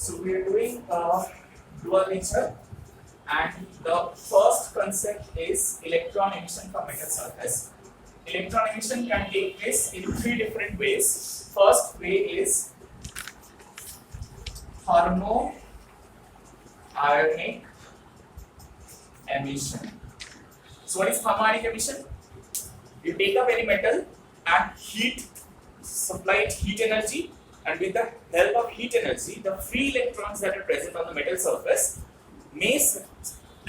So we are doing dual nature, and the first concept is electron emission from metal surface. Electron emission can take place in three different ways. First way is thermoionic emission. So what is thermoionic emission? You take up any metal and supply it heat energy, and with the help of heat energy, the free electrons that are present on the metal surface may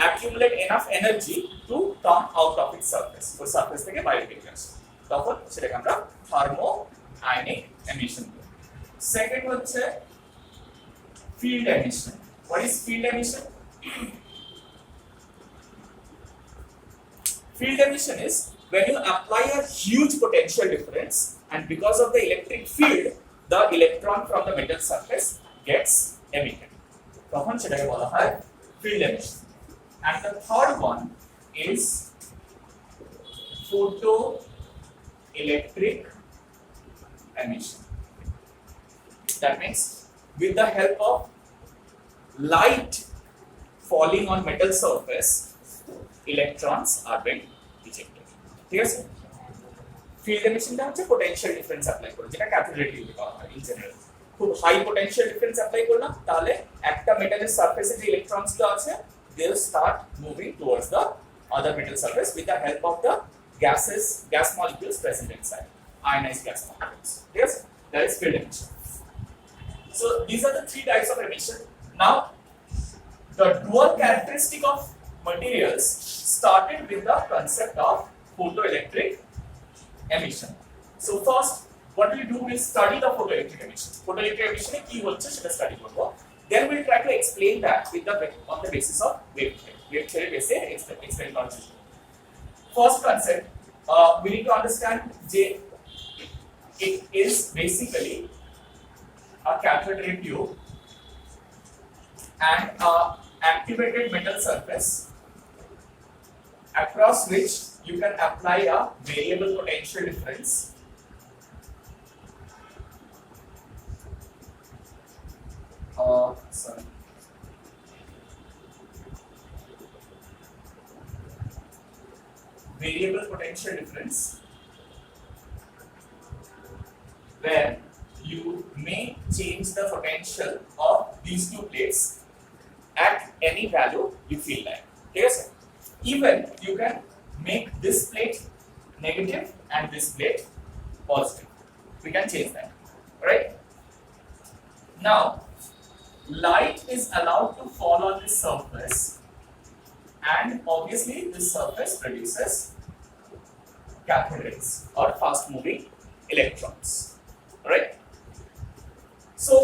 accumulate enough energy to come out of its surface. So surface থেকে বাইরে বেরিয়ে আসে, তখন সেটাকে আমরা thermoionic emission বলি। Second হচ্ছে field emission. What is field emission? Field emission is when you apply a huge potential difference, and because of the electric field, the electron from the metal surface gets emitted. তখন সেটাকে বলা হয় field emission. And the third one is photoelectric emission. That means with the help of light falling on metal surface, electrons are being ejected. ঠিক আছে? Field emission টা হচ্ছে potential difference apply করে, যেটা cathode ray tube করা হয় in general. খুব high potential difference apply করলাম, তাহলে একটা মেটালের সারফেসে যে ইলেকট্রনস গুলো আছে, they'll start moving towards the other metal surface with the help of the gas molecules present inside, ionized gas molecules. Yes, that is field emission. So these are the three types of emission. Now, the dual characteristic of materials started with the concept of photoelectric emission. So first, what we do is study the photoelectric emission. Photoelectric emission কি হচ্ছে সেটা study করব। Then we'll try to explain that on the basis of wave theory. Wave theory base explain করার চেষ্টা করব। First concept, we need to understand that it is basically a cathode ray tube and a activated metal surface across which you can apply a variable potential difference variable potential difference where you may change the potential of these two plates at any value you feel like. Yes, even you can make this plate negative and this plate positive. We can change that, right? Now, light is allowed to fall on this surface, and obviously this surface produces cathode rays or fast moving electrons, right? So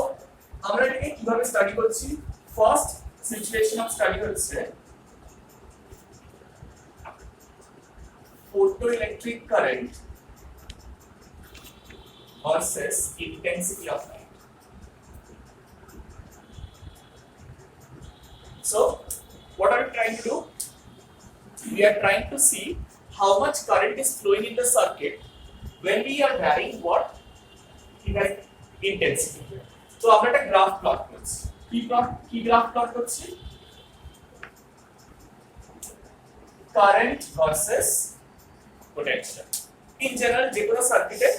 আমরা এটাকে কিভাবে study করছি? First situation of study হচ্ছে photoelectric current versus intensity of light. So what are we trying to do? We are trying to see how much current is flowing in the circuit when we are varying what? Intensity. So আমরা একটা graph plot করছি। কি graph plot করছি? Current versus potential. In general যে কোনো সার্কিটে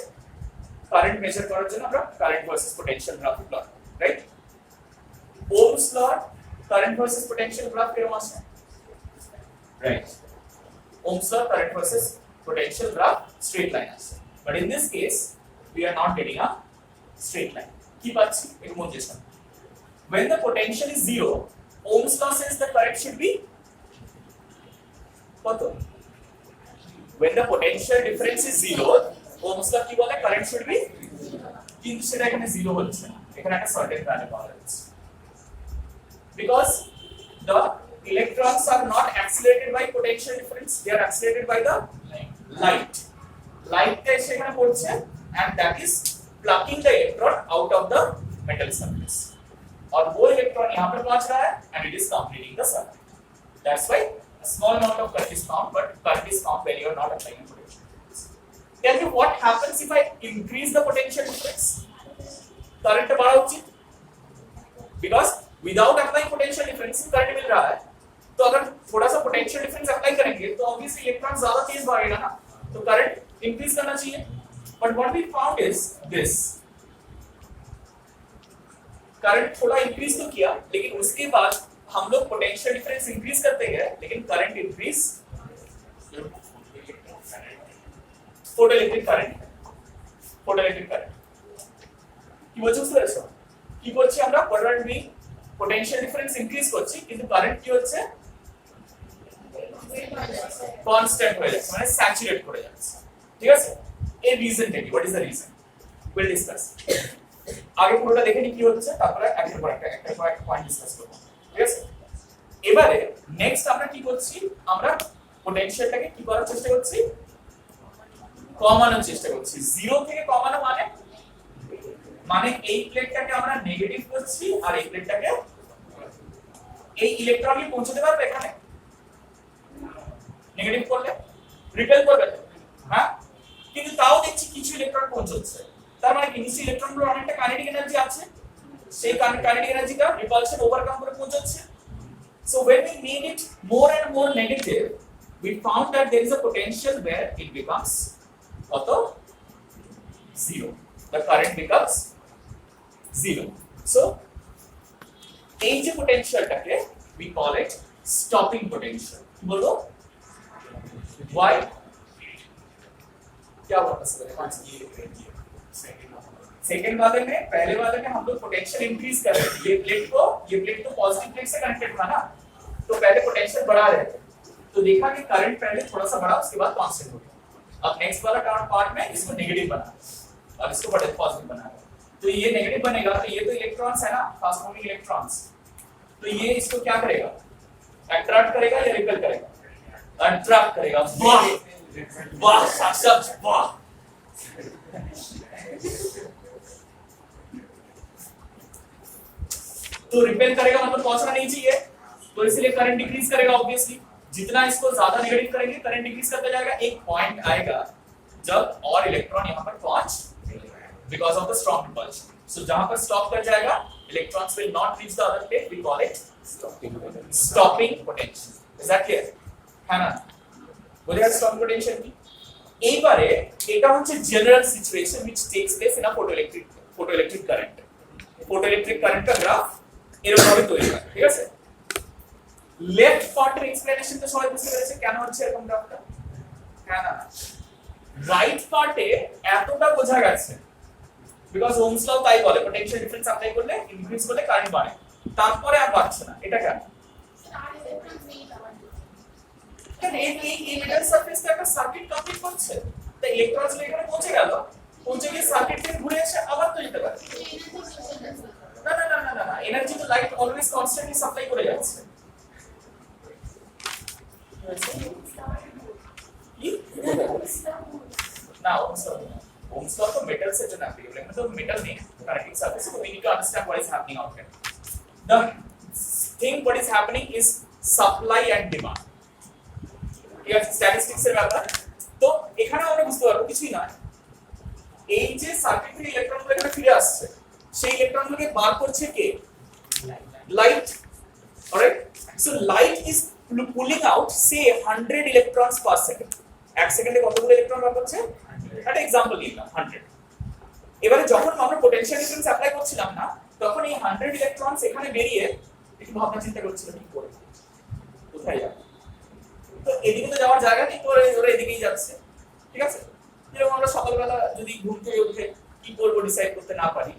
current measure করার জন্য আমরা current versus potential graph plot করি, right? Ohm's law current versus potential graph এরকম আছে, right? Ohm's law current versus potential graph straight line আছে, but in this case we are not getting a straight line. কি পাচ্ছি? একটু মন দিয়ে শোনো। When the potential is 0, Ohm's law says the current should be কত? When the potential difference is 0, Ohm's law কি বলে? Current should be, কিন্তু সেটা এখানে 0 হচ্ছে না, এখানে একটা certain value পাওয়া যাচ্ছে, because the electrons are not accelerated by potential difference, they are accelerated by the light. Light টা সেখানে পড়ছে, and that is plucking the electron out of the metal surface, और वो electron यहाँ पर पहुँच रहा है and it is completing the circuit. That's why a small amount of current is found, but current is found when you are not applying potential difference. Tell me what happens if I increase the potential difference? Current बढ़ा उचित, because without applying potential difference current मिल रहा है, तो अगर थोड़ा सा potential difference apply करेंगे तो ऑब्वियसली इलेक्ट्रॉन ज्यादा तेज भागेगा ना, तो करंट इंक्रीज करना चाहिए. But what we found is this, current थोड़ा इंक्रीज तो किया, लेकिन उसके बाद हम लोग पोटेंशियल डिफरेंस इंक्रीज करते गए, लेकिन करंट इंक्रीज, फोटोइलेक्ट्रिक কারেন্ট কি বলছো বুঝতে পেরেছো? কি করছি আমরা, forward bias potential difference increase করছি, কিন্তু কারেন্ট কি হচ্ছে, কনস্ট্যান্ট হয়ে যাচ্ছে, মানে স্যাচুরেট করে যাচ্ছে. ঠিক আছে, এই রিজনটা কি, what is the reason, will discuss. আগে পুরোটা দেখে নি কি হচ্ছে, তারপরে একটা পর একটা পয়েন্ট ডিসকাস করব. ঠিক আছে, এবারে নেক্সট আমরা কি করছি, আমরা পোটেনশিয়ালটাকে কি করার চেষ্টা করছি, কমানোর চেষ্টা করছি. জিরো থেকে কমানো মানে এই প্লেটটাকে আমরা নেগেটিভ করছি, আর এই প্লেটটাকে, এই ইলেকট্রন কি পৌঁছতে পারবে এখানে, নেগেটিভ করলে রিপেল করবে, হ্যাঁ, কিন্তু তাও দেখছি কিছু ইলেকট্রন পৌঁছচ্ছে, তার মানে কি নিচে ইলেকট্রনগুলোর অনেকটা কাইনেটিক এনার্জি আছে, সেই কাইনেটিক এনার্জিটা রিপালশন ওভারকাম করে পৌঁছচ্ছে. So when we made it more and more negative, we found that there is a potential where it becomes zero. The current becomes zero. So এই যে পোটেনশিয়ালটাকে we call it stopping potential. बोलो why, क्या बोल सकते हैं, second वाले में, पहले वाले में हम लोग पोटेंशियल इंक्रीज कर रहे थे, ये प्लेट तो पॉजिटिव प्लेट से कनेक्टेड था ना, तो पहले पोटेंशियल बढ़ा रहे थे, तो देखा कि करंट पहले थोड़ा सा बढ़ा, उसके बाद कांस्टेंट हो गया. अब नेक्स्ट वाला पार्ट में इसको नेगेटिव बना और इसको पॉजिटिव बना, तो ये नेगेटिव बनेगा, तो ये तो इलेक्ट्रॉन्स है ना, फास्ट मूविंग इलेक्ट्रॉन्स, तो ये इसको क्या करेगा, अट्रैक्ट करेगा या रिपेल करेगा, अट्रैक्ट करेगा. वाह वाह साक्षात वाह. तो रिपेल करेगा मतलब पहुंचना नहीं चाहिए, तो इसलिए करंट डिक्रीज करेगा. ऑब्वियसली जितना इसको ज्यादा नेगेटिव करेंगे करंट डिक्रीज करता जाएगा. एक पॉइंट आएगा जब और इलेक्ट्रॉन यहां पर पहुंच, because of the strong repulsion. So जहां पर स्टॉप कर जाएगा, electrons will not reach the other plate, we call it stopping potential. Is that clear, है ना, বুঝে স্টপিং পোটেনশিয়াল কি. এইবারে এটা হচ্ছে general situation which takes place in a photoelectric current. photoelectric current का গ্রাফ এরকম ভাবে তৈরি হয়. ঠিক আছে, লেফট পার্টের এক্সপ্লেনেশন তো সবাই বুঝতে পেরেছে কেন হচ্ছে এরকম গ্রাফটা, হ্যাঁ না. রাইট পার্টে এতটা বোঝা গেছে বিকজ ওহমস ল তাই বলে, পোটেনশিয়াল ডিফারেন্স অ্যাপ্লাই করলে ইনক্রিজ করলে কারেন্ট বাড়ে, তারপরে আর বাড়ছে না. এটা কেন, এই মেটাল সারফেস টা একটা সার্কিট কমপ্লিট করছে, তাই ইলেকট্রনস এখানে পৌঁছে গেল, পৌঁছে গিয়ে সার্কিট থেকে ঘুরে এসে আবার তো যেতে পারে. না না না না না, এনার্জি তো লাইট অলওয়েজ কনস্ট্যান্টলি সাপ্লাই করে যাচ্ছে. না ওহমস ল তো মেটাল से जो applicable है, मतलब मेटल नहीं connecting surface, so we need to understand what is happening out there. The thing what is happening is supply and demand. ঠিক আছে, স্ট্যাটিস্টিক্স এর ব্যাপার. তো এখানে আমরা বুঝতে পারবো কিছুই না, এই যে সার্কিট থেকে ইলেকট্রনগুলো এখানে ফিরে আসছে, সেই ইলেকট্রনগুলোকে বার করছে কে, light. Alright, so light is pulling out say 100 electrons per second. এক সেকেন্ডে কতগুলো ইলেকট্রন বার করছে, একটা एग्जांपल নিলাম 100. এবারে যখন আমরা পোটেনশিয়াল ডিফারেন্স অ্যাপ্লাই করছিলাম না, তখন এই 100 ইলেকট্রনস এখানে বেরিয়ে একটু ভাবনা চিন্তা করছিল কি করে কোথায় যাবে, তো এদিকে তো যাওয়ার জায়গা নেই, তো ওরা এদিকেই যাচ্ছে. ঠিক আছে, যেরকম আমরা সকালবেলা যদি ঘুম থেকে উঠে কি করবো ডিসাইড করতে না পারি,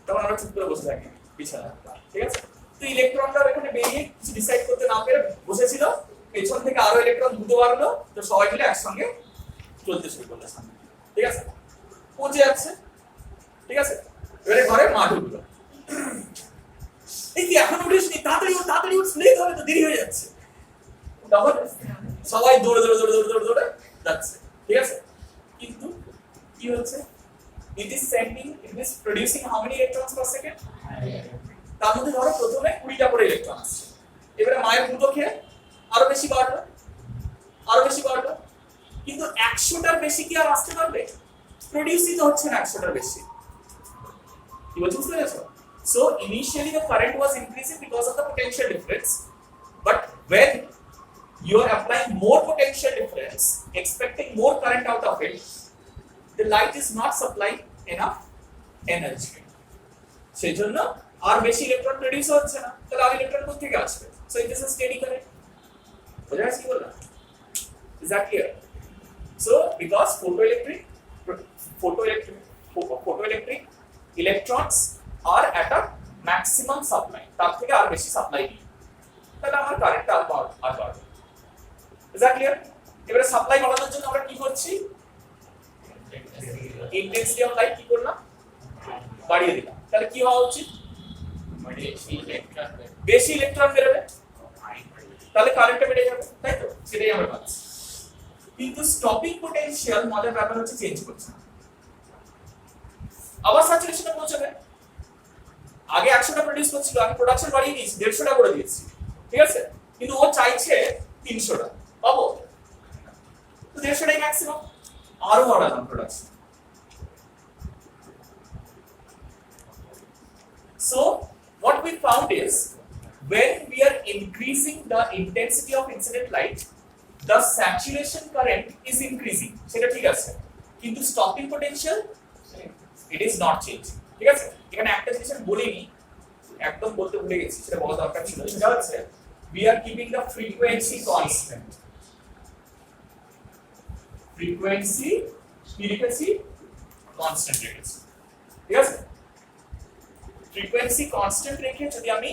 তখন আমরা চুপ করে বসে থাকি বিছানা. ঠিক আছে, তো ইলেকট্রনটা এখানে বেরিয়ে কিছু ডিসাইড করতে না পেরে বসেছিল, পেছন থেকে আরো ইলেকট্রন দ্রুত বাড়লো, তো সবাই মিলে একসঙ্গে চলতে শুরু করলো সামনে. ঠিক আছে, পৌঁছে যাচ্ছে. ঠিক আছে, এবারে ঘরে মা ঢুকলো, এই কি এখন উঠিসনি, তাড়াতাড়ি উঠ, লেট হবে তো, দেরি হয়ে যাচ্ছে. তখন সবাই দৌড়ে দৌড়ে দৌড়ে দৌড়ে দৌড়ে যাচ্ছে. ঠিক আছে, কিন্তু কি হচ্ছে, it is producing how many electrons per second, তার মধ্যে ধরো প্রথমে 20টা করে ইলেকট্রন আসছে. এবারে মায়ের দুধ খেয়ে আরো বেশি বাড়লো, কিন্তু 100টার বেশি কি আর আসতে পারবে, প্রডিউসই তো হচ্ছে না 100টার বেশি. কি বলছো, বুঝতে পেরেছো? So initially the current was increasing because of the potential difference, but when you are applying more potential difference, expecting more current out of it, the light is not supplying enough energy. সেই জন্য আর বেশি electron produce হচ্ছে না, তাহলে আর electron কোথা থেকে আসবে? So it is a steady current. বুঝা গেছে কি বললাম? Is that clear? So because photoelectric electrons are at a maximum supply, তার থেকে আর বেশি সাপ্লাই নেই, তাহলে আমার কারেন্ট আর বাড়বে। Is that clear? এবারে সাপ্লাই বাড়ানোর জন্য আমরা কি করছি? ইন্টেন্সিটি অফ লাইট কি করলাম? বাড়িয়ে দিলাম। তাহলে কি হওয়া উচিত? বেশি ইলেকট্রন বেরোবে, তাহলে কারেন্টটা বেড়ে যাবে, তাই তো? সেটাই আমরা পাচ্ছি। কিন্তু স্টপিং পোটেনশিয়াল মজার ব্যাপার হচ্ছে চেঞ্জ করছে না, আবার স্যাচুরেশনে পৌঁছাবে। আগে 100টা প্রডিউস করছিল, আমি প্রোডাকশন বাড়িয়ে দিয়েছি, 150টা করে দিয়েছি, ঠিক আছে? কিন্তু ও চাইছে 300টা, পাবো? তো 150টাই ম্যাক্সিমাম, আরো বাড়ালাম production. So what we found is when we are increasing the intensity of incident light, the saturation current is increasing, সেটা ঠিক আছে, কিন্তু stopping potential it is not changing, ঠিক আছে? এখানে একটা জিনিস আমি বলিনি, একদম বলতে ভুলে গেছি, সেটা বলা দরকার ছিল। সেটা হচ্ছে we are keeping the frequency constant, frequency constant রেখেছি, ঠিক আছে? ফ্রিকোয়েন্সি কনস্ট্যান্ট রেখে যদি আমি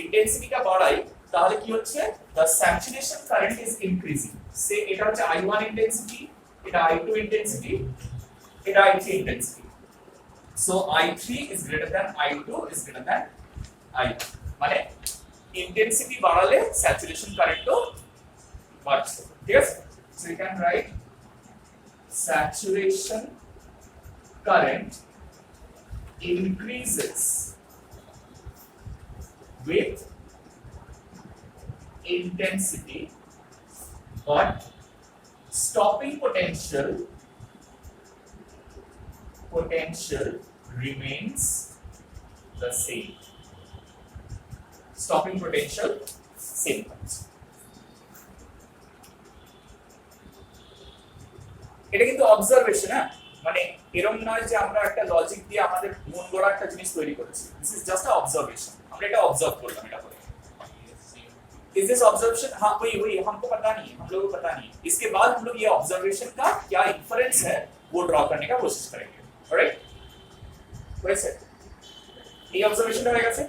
ইন্টেন্সিটিটা বাড়াই, তাহলে কি হচ্ছে? the saturation current is increasing. সে এটা হচ্ছে I1 ইন্টেন্সিটি, এটা I2 ইন্টেন্সিটি, এটা I3 intensity. so I3 is greater than I2 is greater than I1, মানে ইন্টেন্সিটি বাড়ালে স্যাচুরেশন কারেন্টও বাড়ছে, ঠিক আছে? so you can write saturation current increases with intensity, but stopping potential remains the same. Stopping potential same. এটা কিন্তু observation, হ্যাঁ, মানে এরকম নয় যে আমরা একটা লজিক দিয়ে আমাদের মন গড়া একটা জিনিস তৈরি করেছি। This is just a observation, আমরা এটা অবজার্ভ করলাম, এটা করে। Is this observation? हाँ वही हमको पता नहीं है, हम लोगों को पता नहीं है। इसके बाद हम लोग ये ऑब्जर्वेशन का क्या इन्फरेंस है वो ड्रॉ करने का कोशिश करेंगे, ऑलराइट? वैसे ये ऑब्जर्वेशन হয়ে গেছে।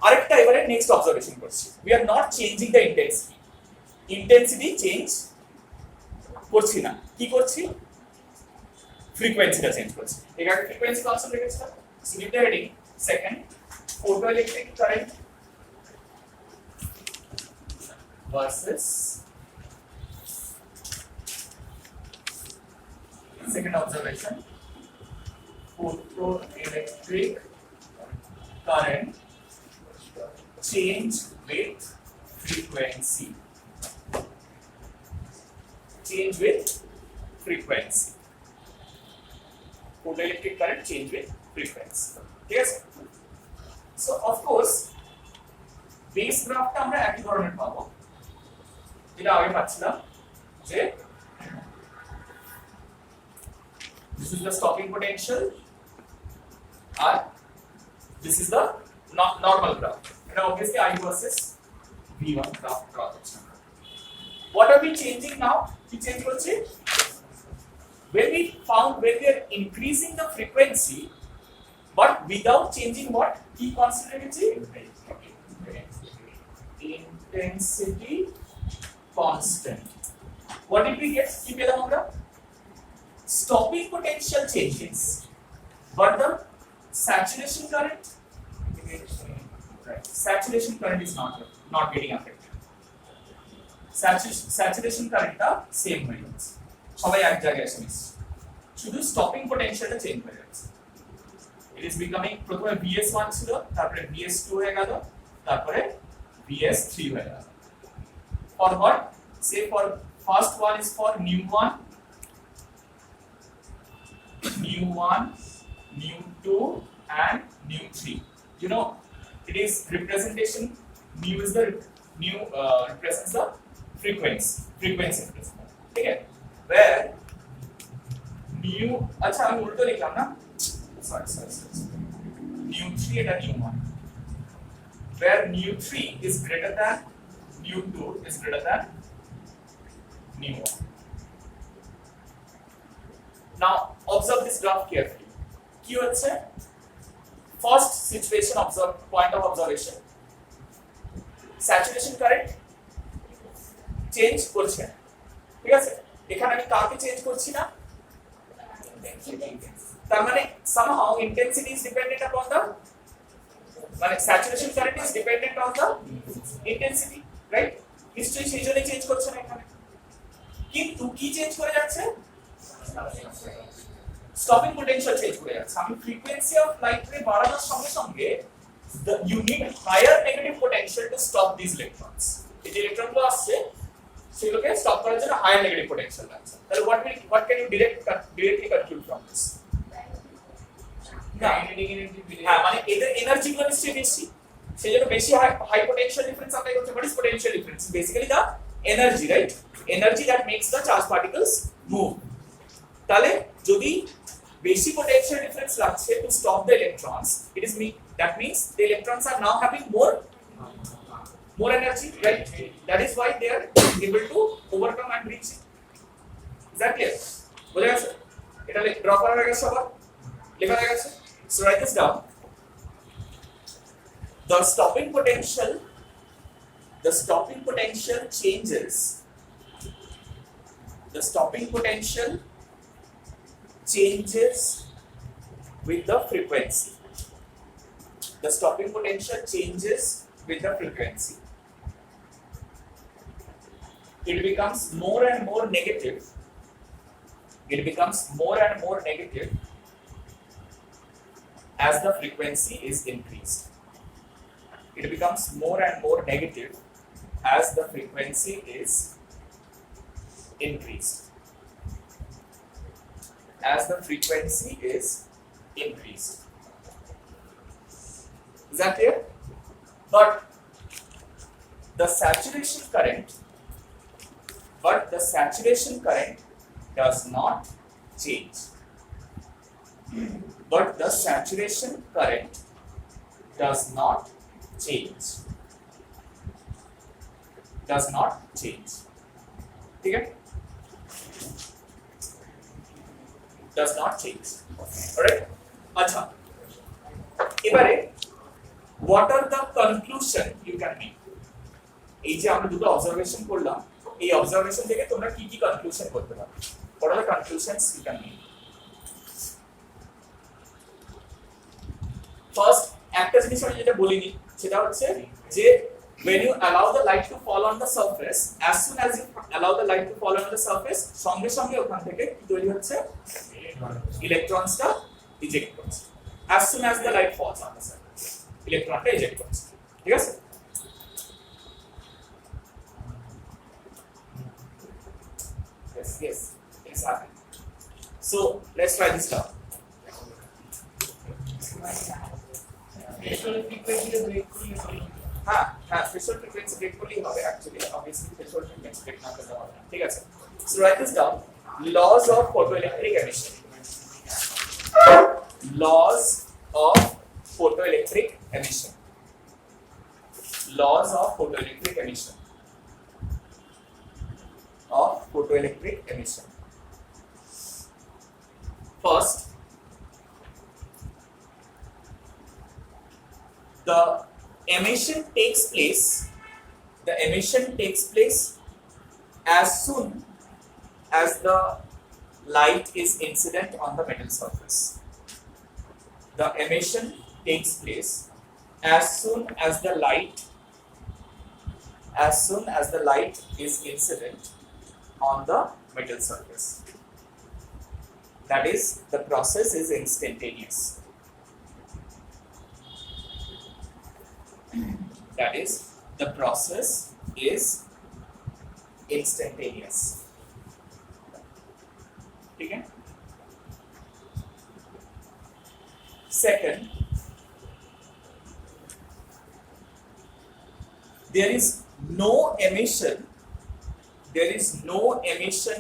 আরেকটা এবারে নেক্সট অবজারভেশন করছি। we are not changing the intensity change করছি না, কি করছি? ফ্রিকোয়েন্সিটা চেঞ্জ করছি। এখানে ফ্রিকোয়েন্সি কনস্ট্যান্ট রেখেছিলাম, সিমিট the heading. Second, photoelectric current versus second observation, photoelectric current change with frequency, change with frequency, photoelectric current change with frequency, yes? so of course base graph টা আমরা একই ধরনের পাবো যেটা আগে পাচ্ছিলাম, যে this is the stopping potential and this is the normal graph. এটা obviously I versus V1 graph draw করছি। what are we changing now? কি চেঞ্জ করছি? when we are increasing the frequency but without changing what? কি constant রেখেছি? intensity constant. what did we get? কি পেলাম আমরা? stopping potential changes but the saturation current is not getting affected. saturation current টা same হয়ে যাচ্ছে, সবাই এক জায়গায় এসে মিশছে, শুধু স্টপিং পটেনশিয়ালটা চেঞ্জ হয়ে যাচ্ছে। it is becoming প্রথমে VS1 ছিল, তারপরে VS2 হয়ে গেল, তারপরে VS3 হয়ে গেল। for what? say for first one is for nu1, nu2 and nu3, you know, it is representation. Nu is the represents the frequency represents. ठीक है? Where nu, अच्छा हम उल्टा लिखा ना? Sorry. Nu3 and nu1. Where nu3 is greater than nu2 is greater than nu1. Now observe this graph carefully. কি হচ্ছে? First situation point of observation. Saturation current change করছে না, ঠিক আছে? এখানে আমি কাকে চেঞ্জ করছি না, তার মানে somehow intensity is dependent upon the, মানে saturation current is dependent on the intensity, right? নিশ্চয়ই সেই জন্য চেঞ্জ করছে না এখানে, কিন্তু কি চেঞ্জ করে যাচ্ছে, স্টপিং পোটেনশিয়াল চেঞ্জ করে যাচ্ছে। আমি ফ্রিকোয়েন্সি অফ লাইট রে বাড়ানোর সঙ্গে সঙ্গে you need higher negative potential to stop these electrons. এই যে ইলেকট্রনগুলো আসছে সেগুলোকে স্টপ করার জন্য হায়ার নেগেটিভ পোটেনশিয়াল লাগছে। তাহলে what can you directly conclude from this? না, হ্যাঁ, মানে এদের এনার্জি গুলো নিশ্চয়ই বেশি, সেজন্য বেশি হাই পোটেনশিয়াল ডিফারেন্স অ্যাপ্লাই করছে। What is potential difference? Basically the energy, right? Energy that makes the charge particles move. তাহলে যদি বেশি potential difference লাগছে to stop the electrons, that means the electrons are now having more energy, right? That is why they are able to overcome and reach it. Is that clear? বোঝা গেছে? এটা draw করা হয়ে গেছে, সবার লেখা হয়ে গেছে। So write this down. The stopping potential changes. The stopping potential changes with the frequency. The stopping potential changes with the frequency. It becomes more and more negative. It becomes more and more negative as the frequency is increased. It becomes more and more negative as the frequency is increased. As the frequency is increased. Is that clear? But the saturation current does not change. But the saturation current does not change. ठीक है? Does not change. Alright? अच्छा, এবারে what are the conclusion you can make? এই যে আমরা দুটো observation করলাম, এই অবজারভেশন থেকে তোমরা কি কি কনক্লুশন করতে পারো? What are the conclusions you can make? First, একটা জিনিস আমি যেটা বলিনি সেটা হচ্ছে যে when you allow the light to fall on the surface, as soon as you allow the light to fall on the surface, সঙ্গে সঙ্গে ওখান থেকে কি তৈরি হচ্ছে, ইলেকট্রনসটা ইজেক্ট করছে। as soon as the light falls on the surface, ইলেকট্রনটা eject করছে, ঠিক আছে? Yes, exactly. So let's try this down. threshold frequency break threshold frequency break করলেই হবে actually, obviously threshold frequency break না করলে হবে না, ঠিক আছে? So write this down. Laws of photoelectric emission. Laws of photoelectric emission. Laws of photoelectric emission. First, the emission takes place as soon as the light is incident on the metal surface. The emission takes place as soon as the light is incident on the metal surface. That is, the process is instantaneous. That is, the process is instantaneous. Okay? Second, there is no emission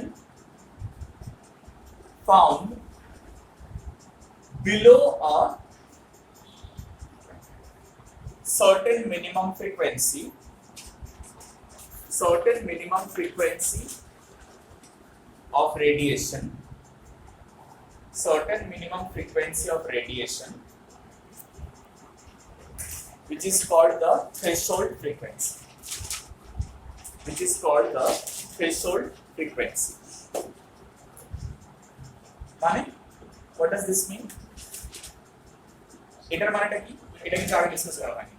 found below a certain minimum frequency of radiation, which is called the threshold frequency. মানে what does this mean? এটার মানেটা কি? এটা কিন্তু আগে discuss করা হয়নি।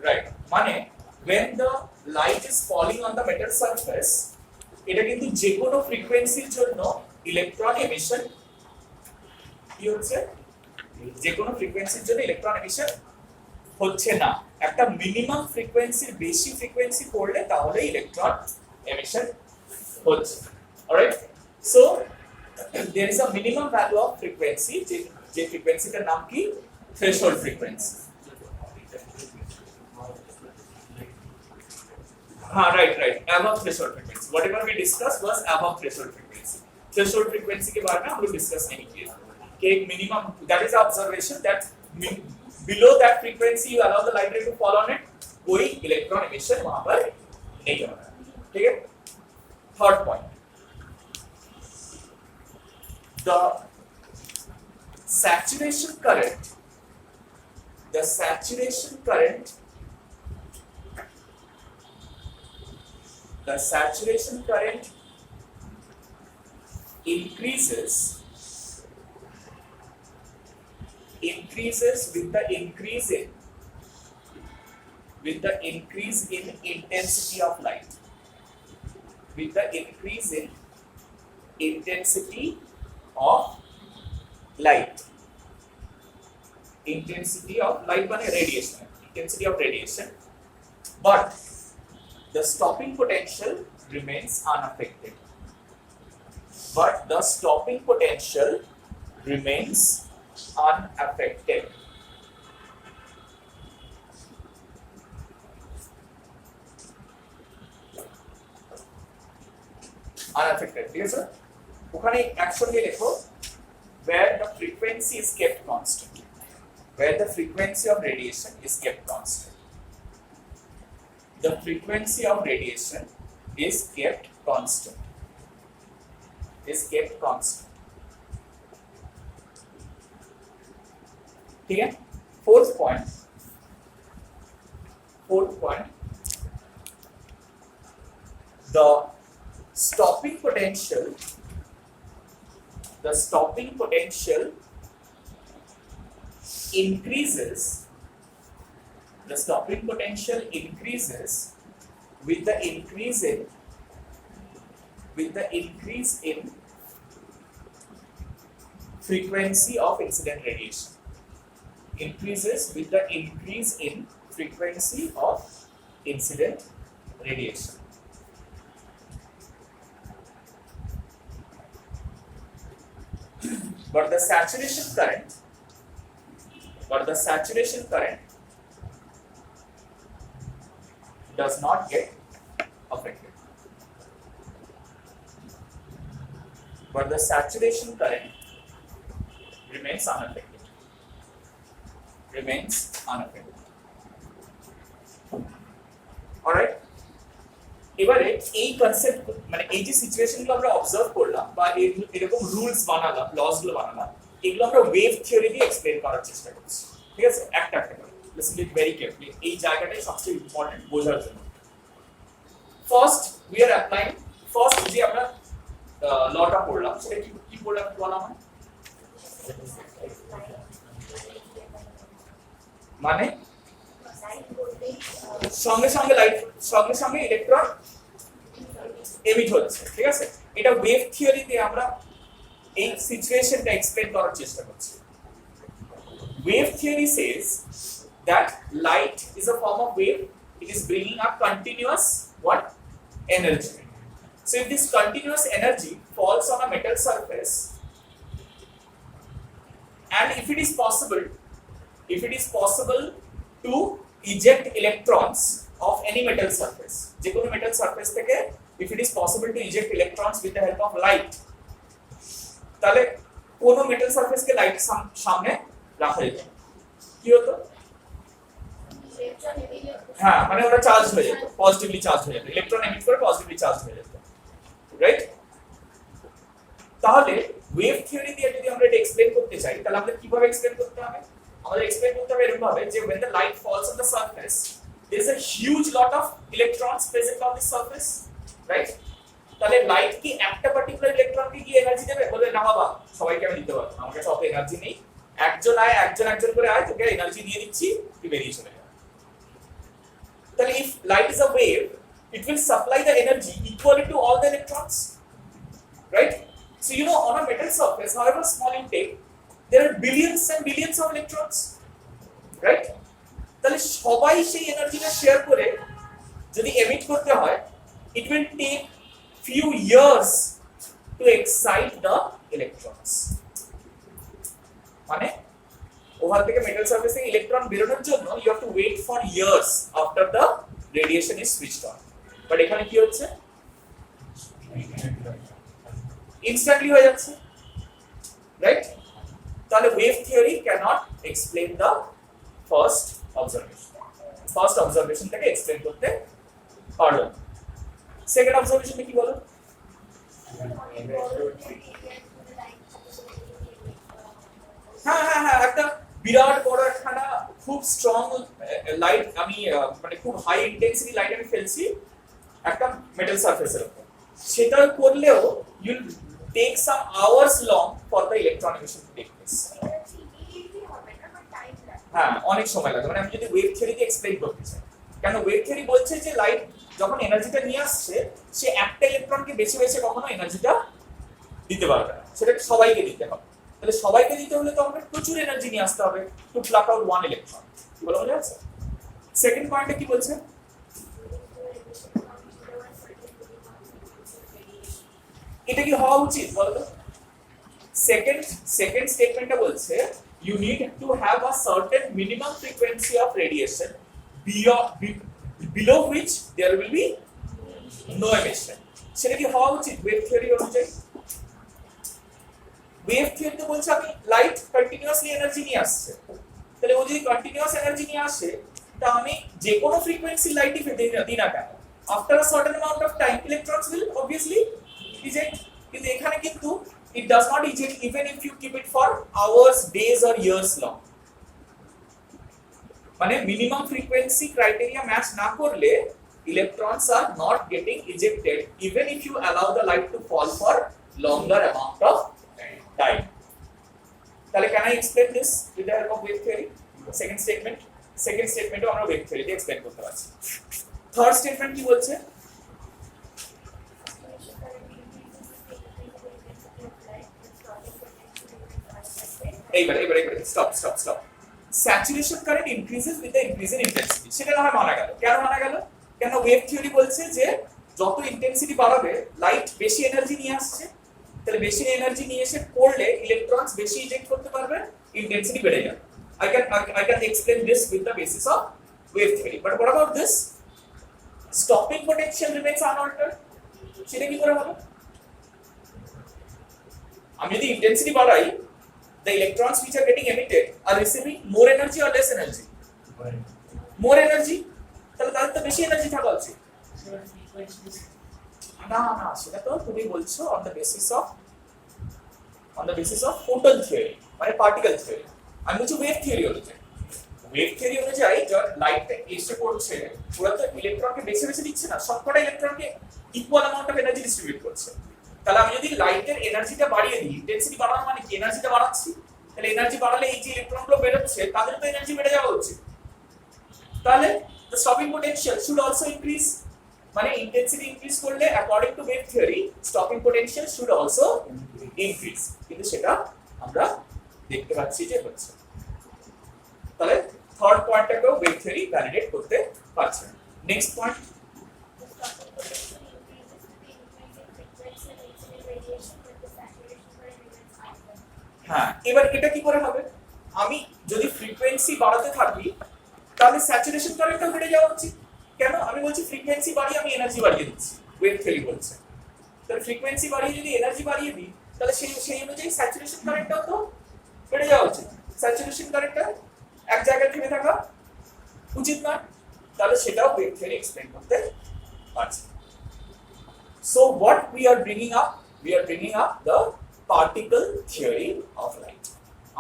Right, মানে when the light is falling on the metal surface, এটা কিন্তু যে কোনো ফ্রিকোয়েন্সির জন্য ইলেকট্রন এমিশন কি হচ্ছে, যে কোনো ফ্রিকোয়েন্সির জন্য ইলেকট্রন এমিশন হচ্ছে না। একটা মিনিমাম ফ্রিকোয়েন্সির বেশি ফ্রিকোয়েন্সি পড়লে তাহলে ইলেকট্রন এমিশন হচ্ছে। Alright, so there is a minimum value of frequency, যে ফ্রিকোয়েন্সিটার নাম কি, threshold frequency। right, above threshold frequency, whatever we discussed was above threshold frequency। threshold frequency के बारे में हम लोग डिस्कस नहीं किए कि एक minimum, that is observation that below that frequency you allow the light ray to fall on it, कोई इलेक्ट्रॉन एमिशन वहां पर नहीं हो रहा है। ठीक है, third point, the saturation current increases with the increase in intensity of light, intensity of light মানে radiation, intensity of radiation, but the stopping potential remains unaffected, ঠিক আছে, ওখানে অ্যাকচুয়ালি লেখো where the frequency is kept constant, where the frequency of radiation is kept constant, the frequency of radiation is kept constant, ठीक है। fourth point, the stopping potential increases with the increase in frequency of incident radiation, but the saturation current does not get affected, remains unaffected, alright। এবারে এই concept মানে এই যে সিচুয়েশনগুলো আমরা observe করলাম বা এরকম রুলস বানালাম, লস গুলো বানালাম, এগুলো আমরা ওয়েভ থিওরি দিয়ে এক্সপ্লেইন করার চেষ্টা করছি। ঠিক আছে, একটা করে লিসেন ইট ভেরি কেয়ারফুলি, এই জায়গাটাই সবচেয়ে ইম্পর্টেন্ট বোঝার জন্য। First we are applying, first যে আমরা লটা পড়লাম সেটা কি পড়লাম বলা হয়, মানে সঙ্গে সঙ্গে ইলেকট্রন এমিট হচ্ছে। ঠিক আছে, এটা ওয়েভ থিওরিতে আমরা এই সিচুয়েশনটা এক্সপ্লেইন করার চেষ্টা করছি। Wave theory says that light is a form of wave, it is bringing up continuous what energy, so if this continuous energy falls on a metal surface and if it is possible to eject electrons of any metal surface, যে কোনো metal surface থেকে if it is possible to eject electrons with the help of light, তাহলে কোন metal surface কে light সামনে রাখা যেত, কি হতো? হ্যাঁ, মানে ওরা চার্জ হয়ে যেত, পজিটিভলি চার্জ হয়ে যেত, ইলেকট্রন এমিট করে পজিটিভলি চার্জ হয়ে যেত, রাইট? তাহলে ওয়েভ থিওরি দিয়ে যদি আমরা এটা এক্সপ্লেইন করতে চাই, তাহলে আমাদের কিভাবে এক্সপ্লেইন করতে হবে? আমাদের এক্সপ্লেইন করতে হবে এরকম ভাবে যে when the light falls on the surface there is a huge lot of electrons present on the surface, right? তাহলে লাইট কি একটা পার্টিকুলার ইলেকট্রনকে কি এনার্জি দেবে? বলে না বাবা, সবাইকে আমি দিতে পারবো না, আমার কাছে অত এনার্জি নেই, একজন একজন করে আয়, তোকে এনার্জি দিয়ে দিচ্ছি, তুই বেরিয়ে চলে যা। তাহলে if light is a wave, it will supply the energy equally to all the electrons, right? So you know, on a metal surface, however small you take, there are billions and billions of electrons, right? তাহলে সবাই সেই এনার্জিটা share করে যদি emit করতে হয়, it will take few years to excite the electrons. মানে ওখান থেকে মেটাল সারফেস থেকে ইলেকট্রন বেরোনোর জন্য you have to wait for years after the radiation is switched on. But এখানে কি হচ্ছে? ইনস্ট্যান্টলি হয়ে যাচ্ছে, রাইট? তাহলে wave theory cannot explain the first observation, first অবজারভেশনটাকে এক্সপ্লেইন করতে পারলো। সেকেন্ড অবজারভেশনটা কি বলো? হ্যাঁ হ্যাঁ হ্যাঁ, একটা বিরাট বড় একখানা খুব স্ট্রং লাইট আমি মানে খুব হাই ইন্টেন্সিটি লাইট আমি ফেলছি একটা মেটাল সারফেসের উপর, সেটা করলেও you'll take some hours long for the electron emission to take place. হ্যাঁ, অনেক সময় লাগে। মানে আমি যদি ওয়েভ থিওরিতে এক্সপ্লেইন করতে চাই, কেন ওয়েভ থিওরি বলছে যে লাইট যখন এনার্জিটা নিয়ে আসছে, সে একটা ইলেকট্রনকে বেছে বেছে কখনো এনার্জিটা দিতে পারবে না, সেটাকে সবাইকে দিতে হবে। তাহলে সবাইকে দিতে হলে তো আমাদের প্রচুর এনার্জি নিয়ে আসতে হবে to pluck out one electron. বলা বোঝা যাচ্ছে? সেকেন্ড পয়েন্টে কি বলছে? এটা কি হওয়া উচিত বলো তো? সেকেন্ড স্টেটমেন্টটা বলছে you need to have a certain minimum frequency of radiation below which there will be no emission. সেটা কি হওয়া উচিত ওয়েভ থিওরি অনুযায়ী? ওয়েভ থিওরিতে বলছে আমি লাইট কন্টিনিউয়াসলি এনার্জি নিয়ে আসছে, তাহলে ও যদি কন্টিনিউয়াস এনার্জি নিয়ে আসে, তা আমি যে কোনো ফ্রিকোয়েন্সি লাইটই দিই না কেন, after a certain amount of time electrons will obviously eject. কিন্তু এখানে কিন্তু it does not eject even if you keep it for hours, days or years long. মানে মিনিমাম ফ্রিকোয়েন্সি ক্রাইটেরিয়া ম্যাচ না করলে electrons are not getting ejected even if you allow the light to fall for longer amount of time. তাহলে can I explain this with the help of wave theory? Second statement আমরা wave theory দিয়ে explain করতে পারছি। Third statement কি বলছে? এইবার stop. Saturation current increases with the increase in intensity, সেটা না হয় মানা গেল। কেন মানা গেল? কেন ওয়েভ থিওরি বলছে যে যত ইন্টেন্সিটি বাড়াবে লাইট বেশি এনার্জি নিয়ে আসছে, তাহলে বেশি এনার্জি নিয়ে এসে পড়লে ইলেকট্রনস বেশি ইজেক্ট করতে পারবে, ইন্টেন্সিটি বেড়ে যাবে। I can explain this with the basis of wave theory. But what about this? Stopping potential remains unaltered. সেটা কি করে হবে? আমি যদি ইন্টেন্সিটি বাড়াই, the electrons which are getting emitted are receiving more energy or less energy? More energy. তাহলে তাদের তো বেশি এনার্জি থাকা উচিত। না, সেটা তো তুমি বলছো on the basis of photon theory, মানে পার্টিকেল থিওরি। আমি বলছি ওয়েভ থিওরি অনুযায়ী। ওয়েভ থিওরি অনুযায়ী যখন লাইটটা এসে পড়ছে, ওরা তো ইলেকট্রনকে বেছে বেছে দিচ্ছে না, সবকটা ইলেকট্রনকে equal amount of energy distribute করছে। তাহলে আমি যদি লাইটের এনার্জিটা বাড়িয়ে দিই, ইন্টেন্সিটি বাড়ানো মানে কি? এনার্জিটা বাড়াচ্ছি, তাহলে এনার্জি বাড়ালে এই যে ইলেকট্রনগুলো বেরোচ্ছে তাদের তো এনার্জি বেড়ে যাওয়া উচিত। তাহলে the stopping potential should also increase, মানে ইন্টেন্সিটি ইনক্রিজ করলে according to wave theory stopping potential should also increase, কিন্তু সেটা আমরা দেখতে পাচ্ছি যে হচ্ছে। তাহলে থার্ড পয়েন্টটাকেও ওয়েভ থিওরি ভ্যালিডেট করতে পারছে। নেক্সট পয়েন্ট, হ্যাঁ, এবার এটা কি করে হবে? আমি যদি ফ্রিকোয়েন্সি বাড়াতে থাকি তাহলে স্যাচুরেশন কারেন্টটা বেড়ে যাওয়া উচিত। কেন? আমি বলছি ফ্রিকোয়েন্সি বাড়িয়ে আমি এনার্জি বাড়িয়ে দিচ্ছি, ওয়েভ থিওরি বলছে। তাহলে ফ্রিকোয়েন্সি বাড়িয়ে যদি এনার্জি বাড়িয়ে দিই, তাহলে সেই অনুযায়ী স্যাচুরেশন কারেন্টটাও তো বেড়ে যাওয়া উচিত। স্যাচুরেশন কারেন্টটা এক জায়গায় থেমে থাকা উচিত না, তাহলে সেটাও ওয়েভ থিওরি এক্সপ্লেইন করতে পারছে। So what we are bringing up the particle theory of light.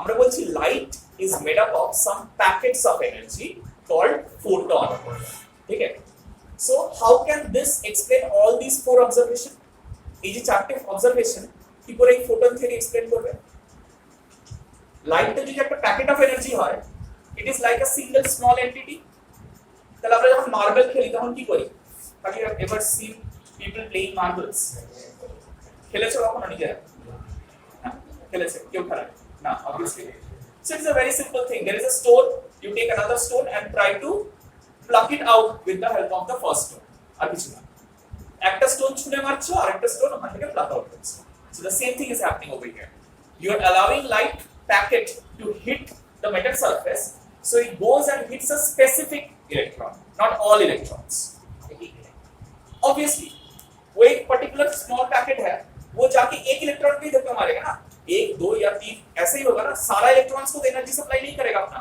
আমরা বলছি light is made up of some packets of energy called photon. ঠিক আছে? So how can this explain all these four observation? এই যে চারটে observation কি করে এই photon theory explain করবে? Light টা যদি একটা packet of energy হয়, it is like a single small entity. তাহলে আমরা যখন মার্বেল খেলি তখন কি করি? Have you ever seen people playing marbles? খেলেছো কখনো নিজেরা? খেলেছে কেউ খেলে না? Obviously. So it's a very simple thing. There is a stone, you take another stone and try to pluck it out with the help of the first stone. আর কিছু না, একটা stone ছুঁড়ে মারছো আর একটা স্টোন ওখান থেকে প্লাক আউট করছো। So the same thing is happening over here. You are allowing light packet to hit the metal surface, so it goes and hits a specific electron, not all electrons. Obviously, वो एक particular small packet है, वो जाके एक electron को ही धक्का मारेगा ना, एक दो या तीन ऐसे ही होगा ना, सारा इलेक्ट्रॉन्स को तो एनर्जी सप्लाई नहीं करेगा अपना,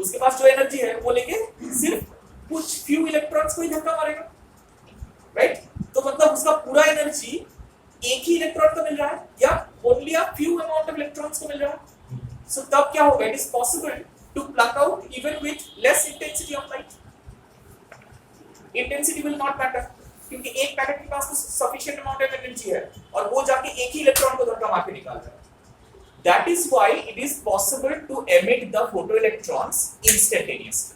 उसके पास जो एनर्जी है वो लेके सिर्फ कुछ फ्यू इलेक्ट्रॉन्स को ही धक्का मारेगा, राइट? तो मतलब उसका पूरा एनर्जी एक ही इलेक्ट्रॉन को मिल रहा है या only a few amount of electrons को मिल रहा है। सो तब क्या होगा? It is possible to pluck out even with less intensity of light. Intensity will not matter, क्योंकि एक पैकेट के पास तो सफिशिएंट अमाउंट ऑफ एनर्जी है और वो जाके एक ही इलेक्ट्रॉन को धक्का मार के निकाल रहा है। That is why it is possible to emit the photoelectrons instantaneously.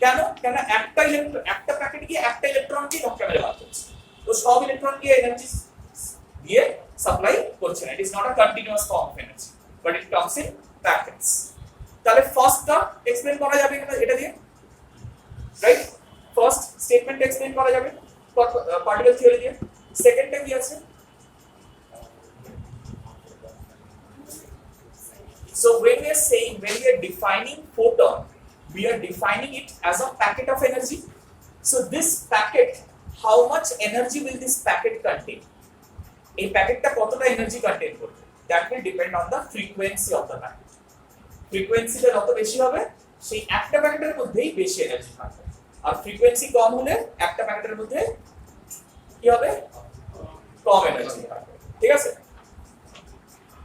কেন? কেন একটা প্যাকেট গিয়ে একটা ইলেকট্রনকে ধক্কা মেরে বার করছে, তো সব ইলেকট্রনকে এনার্জি দিয়ে সাপ্লাই করছে না। ইট is not a continuous form of energy, but it comes in packets. তাহলে ফার্স্টটা এক্সপ্লেইন করা যাবে এটা দিয়ে, রাইট? ফার্স্ট স্টেটমেন্ট এক্সপ্লেইন করা যাবে পার্টিকেল থিওরি দিয়ে। সেকেন্ডটা কি আছে? So when we are defining photon, we are defining it as a packet of energy. So this packet, how much energy will this packet contain? এই প্যাকেটটা কতটা energy contain করবে, that will depend on the frequency of the packet. ফ্রিকোয়েন্সিটা যত বেশি হবে, সেই একটা প্যাকেটের মধ্যেই বেশি এনার্জি থাকবে, আর ফ্রিকোয়েন্সি কম হলে একটা প্যাকেটের মধ্যে কি হবে? কম এনার্জি থাকবে। ঠিক আছে?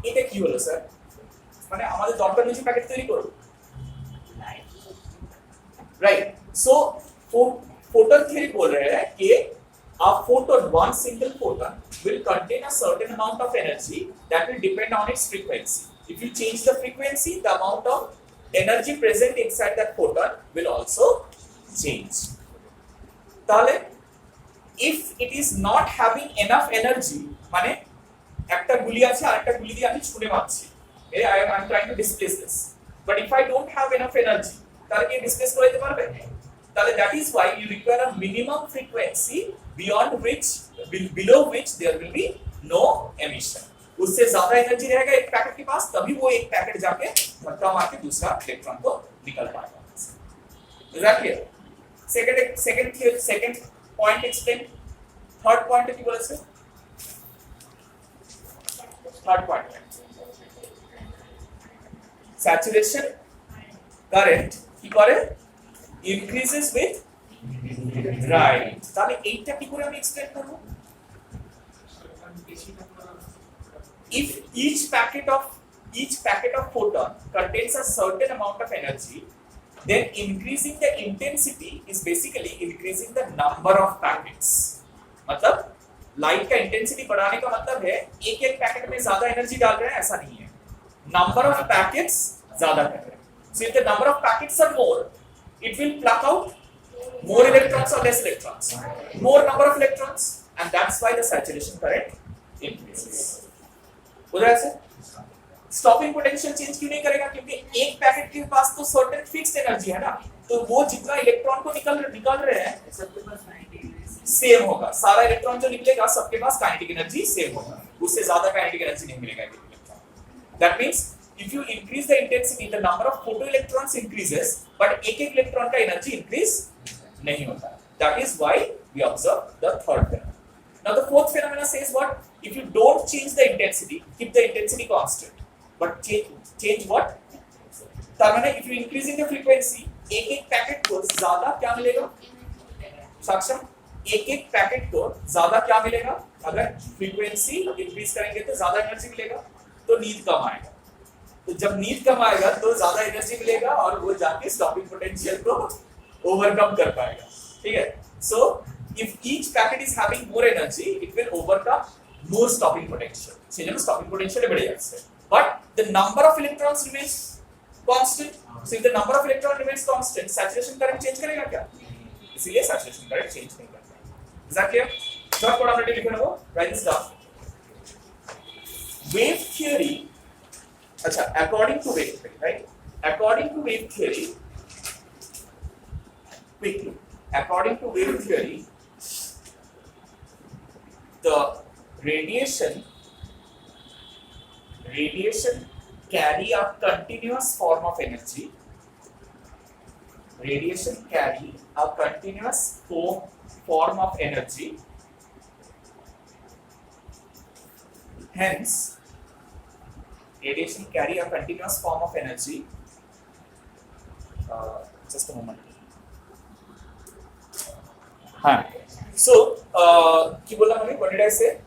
এটা কি হলো স্যার? মানে আমাদের দরকার নিচে প্যাকেট তৈরি করব, राइट? सो फोटोन थ्योरी बोल रहे हैं कि a photon, one single photon will contain a certain amount of energy that will depend on its frequency. If you change the frequency, the amount of energy present inside that photon will also change. তাহলে if it is not having enough energy, মানে একটা গুলি আছে আর একটা গুলি দিয়ে আমি ছুঁড়ে মারছি, I am trying to displace this, but if I don't have enough energy, তাহলে কি ডিসপ্লেস করে দিতে পারবে? তাহলে that is why you require a minimum frequency below which there will be no emission. उससे ज्यादा एनर्जी रहेगा एक पैकेट के पास, तभी वो एक पैकेट जाके धक्का मार के दूसरा इलेक्ट्रॉन को निकल पाएगा। Is that clear? Second point explain. Third point কি বলেছে? Third point, saturation current কি করে? increases with right. তাহলে এইটা কি করে আমি এক্সপ্লেইন করব? if each packet of photon contains a certain amount of energy, then increasing the intensity is basically increasing the number of packets. मतलब लाइट का इंटेंसिटी बढ़ाने का मतलब है एक एक पैकेट में ज्यादा एनर्जी डाल रहे हैं, ऐसा नहीं है, नंबर ऑफ पैकेट्स ज्यादा कर रहे हैं। So if the number of packets are more, it will pluck out more electrons or less electrons, more number of electrons, and that's why the saturation current increases. उधर से stopping potential change क्यों नहीं करेगा? क्योंकि एक packet के पास तो certain fixed energy है ना, तो वो जितना इलेक्ट्रॉन को निकल रहे हैं सबके पास सेम होगा, सारा इलेक्ट्रॉन जो निकलेगा सबके पास काइनेटिक एनर्जी सेम होगा, उससे ज्यादा काइनेटिक एनर्जी नहीं मिलेगा electron. That means if you increase the intensity, the number of photoelectrons increases, but एक एक electron का energy increase नहीं होता. That is why we observe the third phenomenon. Now the fourth phenomenon says what? If you don't change the intensity, keep the intensity constant, but change what? तार माने if you increasing the frequency, एक एक packet को ज़्यादा क्या मिलेगा? साक्षम एक एक पैकेट को ज़्यादा क्या मिलेगा? अगर फ्रीक्वेंसी इंक्रीज करेंगे तो ज़्यादा एनर्जी मिलेगा, तो नीड कम आएगा. तो जब नीड कम आएगा तो ज़्यादा एनर्जी मिलेगा और वो जाके स्टॉपिंग पोटेंशियल को ओवरकम कर पाएगा. ठीक है? So if each packet is having more energy, it will overcome more stopping potential. सेजন্য stopping potential बढ़ जाता है. But the number of electrons remains constant. So if the number of electrons remains constant, saturation current change करेगा क्या? इसीलिए saturation current change नहीं करता. Is that clear? Short code हमने लिखा है वो. Write this down. Wave theory. अच्छा, according to wave theory, right? According to wave theory, quickly. According to wave theory, the radiation carry a continuous form of energy. Radiation carry a continuous form of energy. Hence, radiation carry a continuous form of energy. Just a moment. हाँ. So, क्या बोला हमने? What did I say?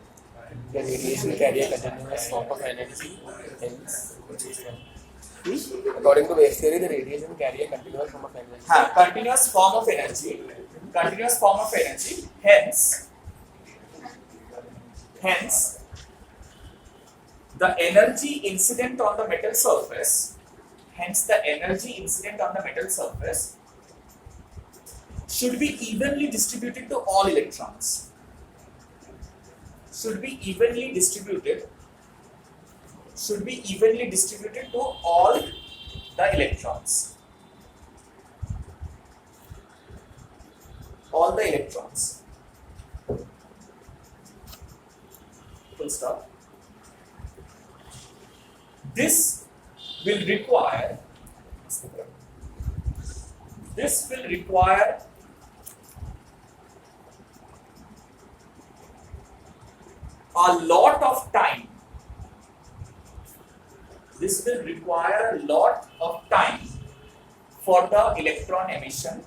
The radiation carry a continuous form of energy. Hence, according to wave theory, the radiation carry a continuous form of energy. हाँ, continuous form of energy. Continuous form of energy. Hence, the energy incident on the metal surface. Hence, the energy incident on the metal surface should be evenly distributed to all electrons. Should be evenly distributed to all the electrons. All the electrons. Full stop. This will require a lot of time. This will require a lot of time for the electron emission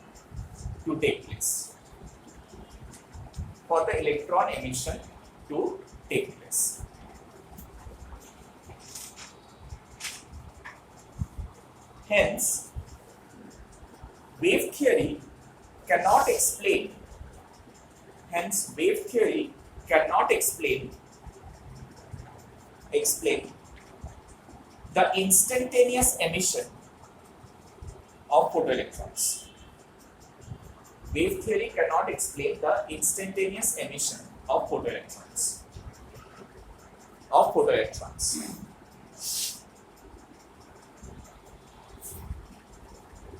to take place. For the electron emission to take place. Hence, wave theory cannot explain the instantaneous emission of photoelectrons. Wave theory cannot explain the instantaneous emission of photoelectrons.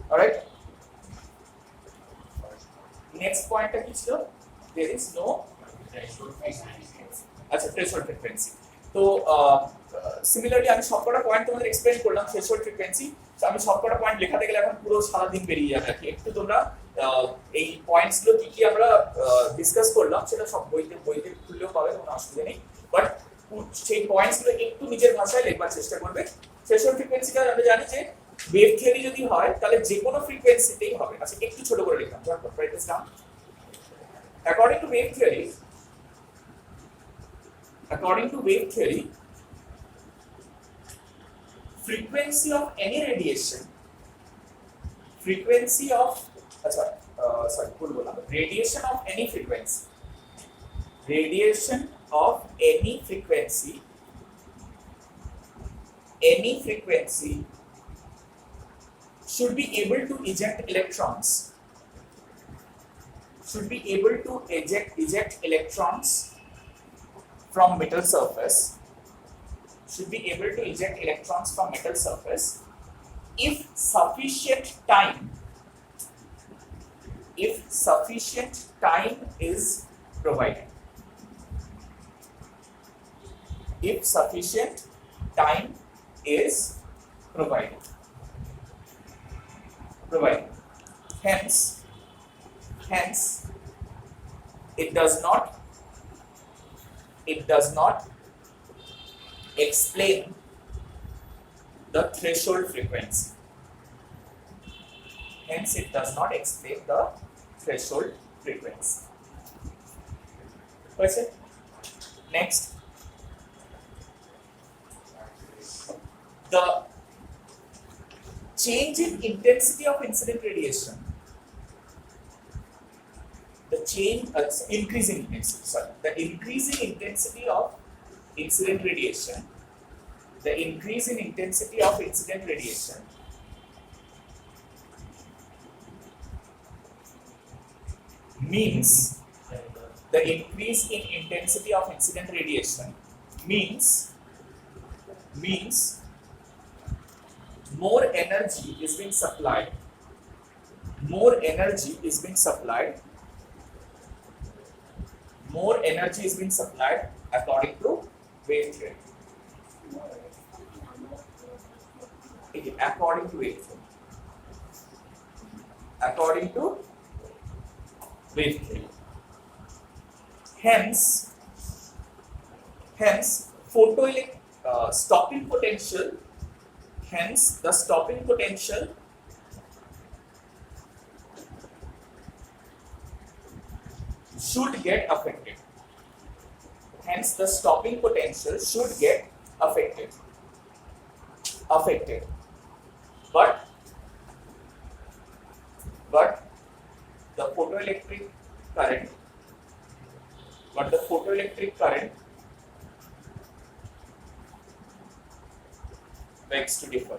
All right. Next point is there is no अच्छा threshold frequency. तो similarly আমি সবকটা point তোমাদের explain করলাম threshold frequency. তো আমি সবকটা point লেখাতে গেলে এখন পুরো সারা দিন বেরিয়ে যাবে। একটু তোমরা এই পয়েন্টস গুলো কি আমরা ডিসকাস করলাম সেটা সব বইতে খুললেও পাবে, কোনো অসুবিধা নেই। বাট সেই পয়েন্টস গুলো একটু নিজের ভাষায় লেখবার চেষ্টা করবে। threshold frequency টা আমরা জানি যে ওয়েভ থিওরি যদি হয় তাহলে যে কোনো ফ্রিকোয়েন্সিতেই হবে। আচ্ছা একটু ছোট করে লিখলাম, right this down. According to wave theory, frequency of any radiation, radiation of any frequency should be able to eject electrons. From metal surface. Should be able to eject electrons from metal surface if sufficient time is provided. If sufficient time is provided. Hence, it does not explain the threshold frequency. Hence, it does not explain the threshold frequency. Question? Next, the change in intensity of incident radiation, the increasing intensity of incident radiation, means more energy is being supplied. More energy is being supplied according to wave theory. According to wave theory. Hence, stopping potential. Hence, the stopping potential should get affected. But the photoelectric current begs to differ.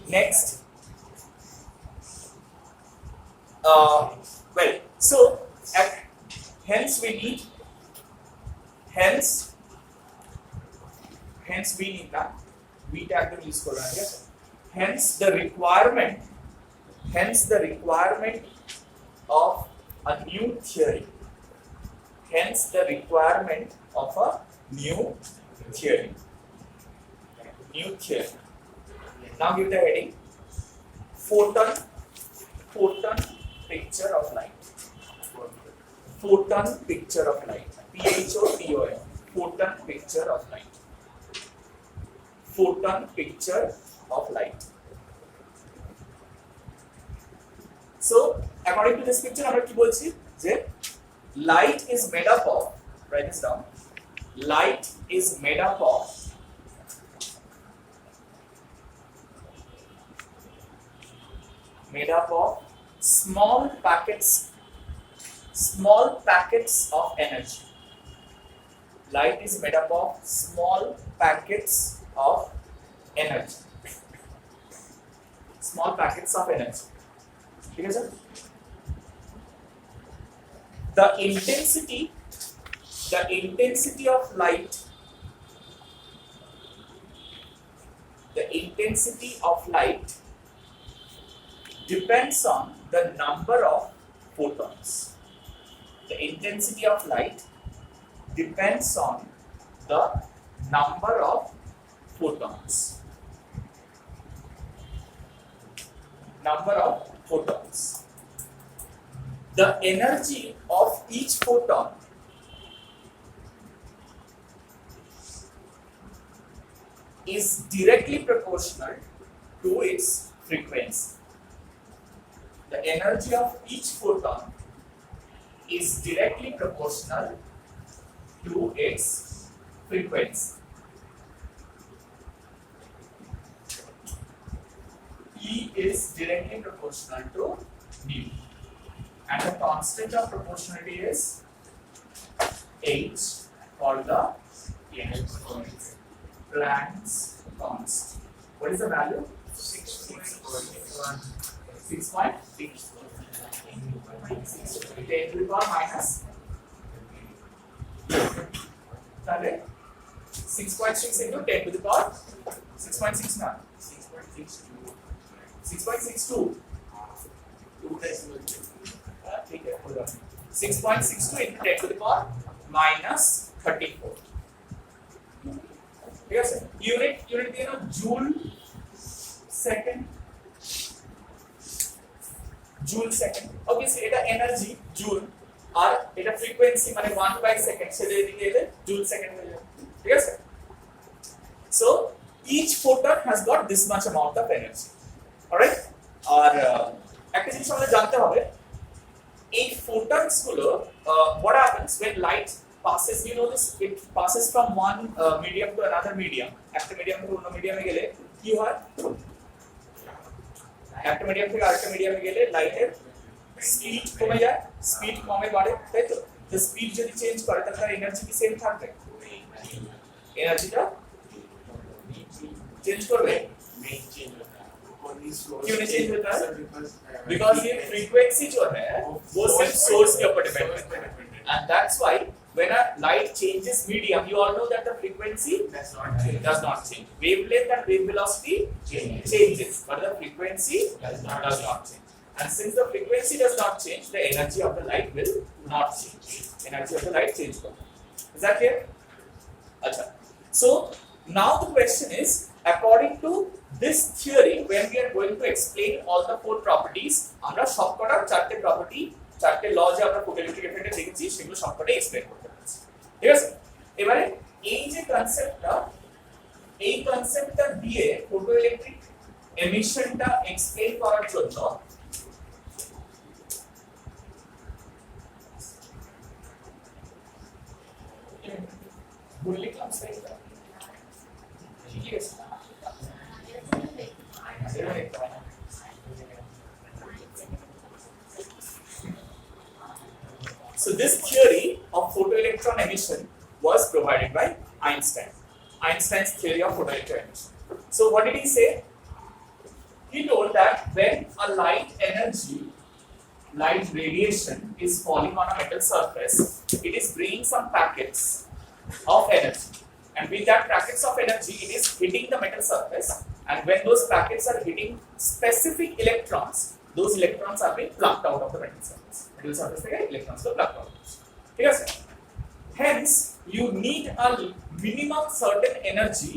Next, hence we need that we tag the list. Hence the requirement of a new theory. Now give the heading: photon picture of light. Photon picture of light. PHOTON. Photon picture of light. So, according to this picture, আমরা কি বলছি যে light is made up of, write this down, light is made up of small packets of energy. Light is made up of small packets of energy. Okay, sir? The intensity of light depends on the number of photons. The intensity of light depends on the number of photons. The energy of each photon is directly proportional to its frequency. The energy of each photon is directly proportional to its frequency. E is directly proportional to mu, and the constant of proportionality is H, called the Planck's constant. What is the value? 6.6. 10 to the power minus 6.6 into 10 to the power 6.6 now. 6.62. 2 decimal. 6.62 into 10 to the power minus 34 ঠিক আছে unit দিয়ে নাও joule second obviously এটা energy joule আর এটা frequency মানে 1 by second সেটা এদিকে এলে joule second হয়ে যাবে ঠিক আছে so each photon has got this much amount of energy alright আর একটা জিনিস আমাদের জানতে হবে এই photons গুলো what happens when light passes you know this it passes from one medium to another medium একটা মিডিয়াম থেকে অন্য মিডিয়ামে গেলে কি হয় একটা মিডিয়াম থেকে আরেকটা মিডিয়ামে গেলে লাইটের স্পিড কমে যায় স্পিড কমে বাড়ে তাই তো তো স্পিড যদি চেঞ্জ করে তাহলে তার এনার্জি কি সেম থাকবে এনার্জিটা चेंज करवे क्यों नहीं चेंज होता है बिकॉज ये फ्रीक्वेंसी जो है वो सिर्फ सोर्स के ऊपर डिपेंड करता है and that's why when a light changes medium you all know that the frequency does not change wavelength and wave velocity changes but the frequency does not change and since the frequency does not change the energy of the light will not change energy of the light change is that clear acha so now the question is according to this theory when we are going to explain all the four properties আমরা সবকটা চারটে property চারটে ল যে আমরা photoelectric এফেক্টে দেখেছি সেগুলো সবকটা explain করতে পারছি ঠিক আছে এবারে এই যে কনসেপ্টটা দিয়ে ফটোইলেকট্রিক এমিশনটা এক্সপ্লেইন করার জন্য ভুল লিখলাম স্লাইডটা Yes. So this theory of photoelectron emission was provided by Einstein. Einstein's theory of photoelectron emission. So what did he say? He told that when a light radiation is falling on a metal surface, it is bringing some packets of energy. And with that packets of energy, it is hitting the metal surface. And when those packets are hitting specific electrons, those electrons are being plucked out of the metal surface. Metal surface থেকে electrons are plucked out. ঠিক আছে? Hence, you need a minimum certain energy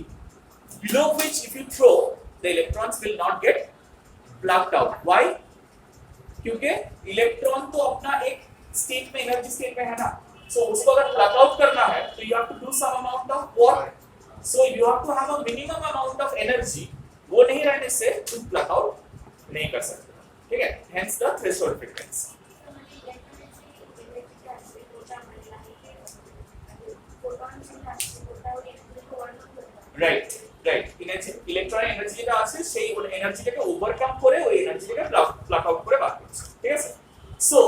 below which, if you throw, the electrons will not get plucked out. Why? क्योंकि electron तो अपना एक state में energy state में है ना. So उसको अगर plug out करना है तो you have to do some amount of work. So you have to have a minimum amount of energy. वो नहीं रहने से तुम plug out नहीं कर सकते. ठीक है? Hence the threshold frequency. Right. Electron energy যেটা আছে সেই এনার্জিটাকে ওভারকাম করে ওই এনার্জিটাকে প্লাগ আউট করে বার করছে. ঠিক আছে? So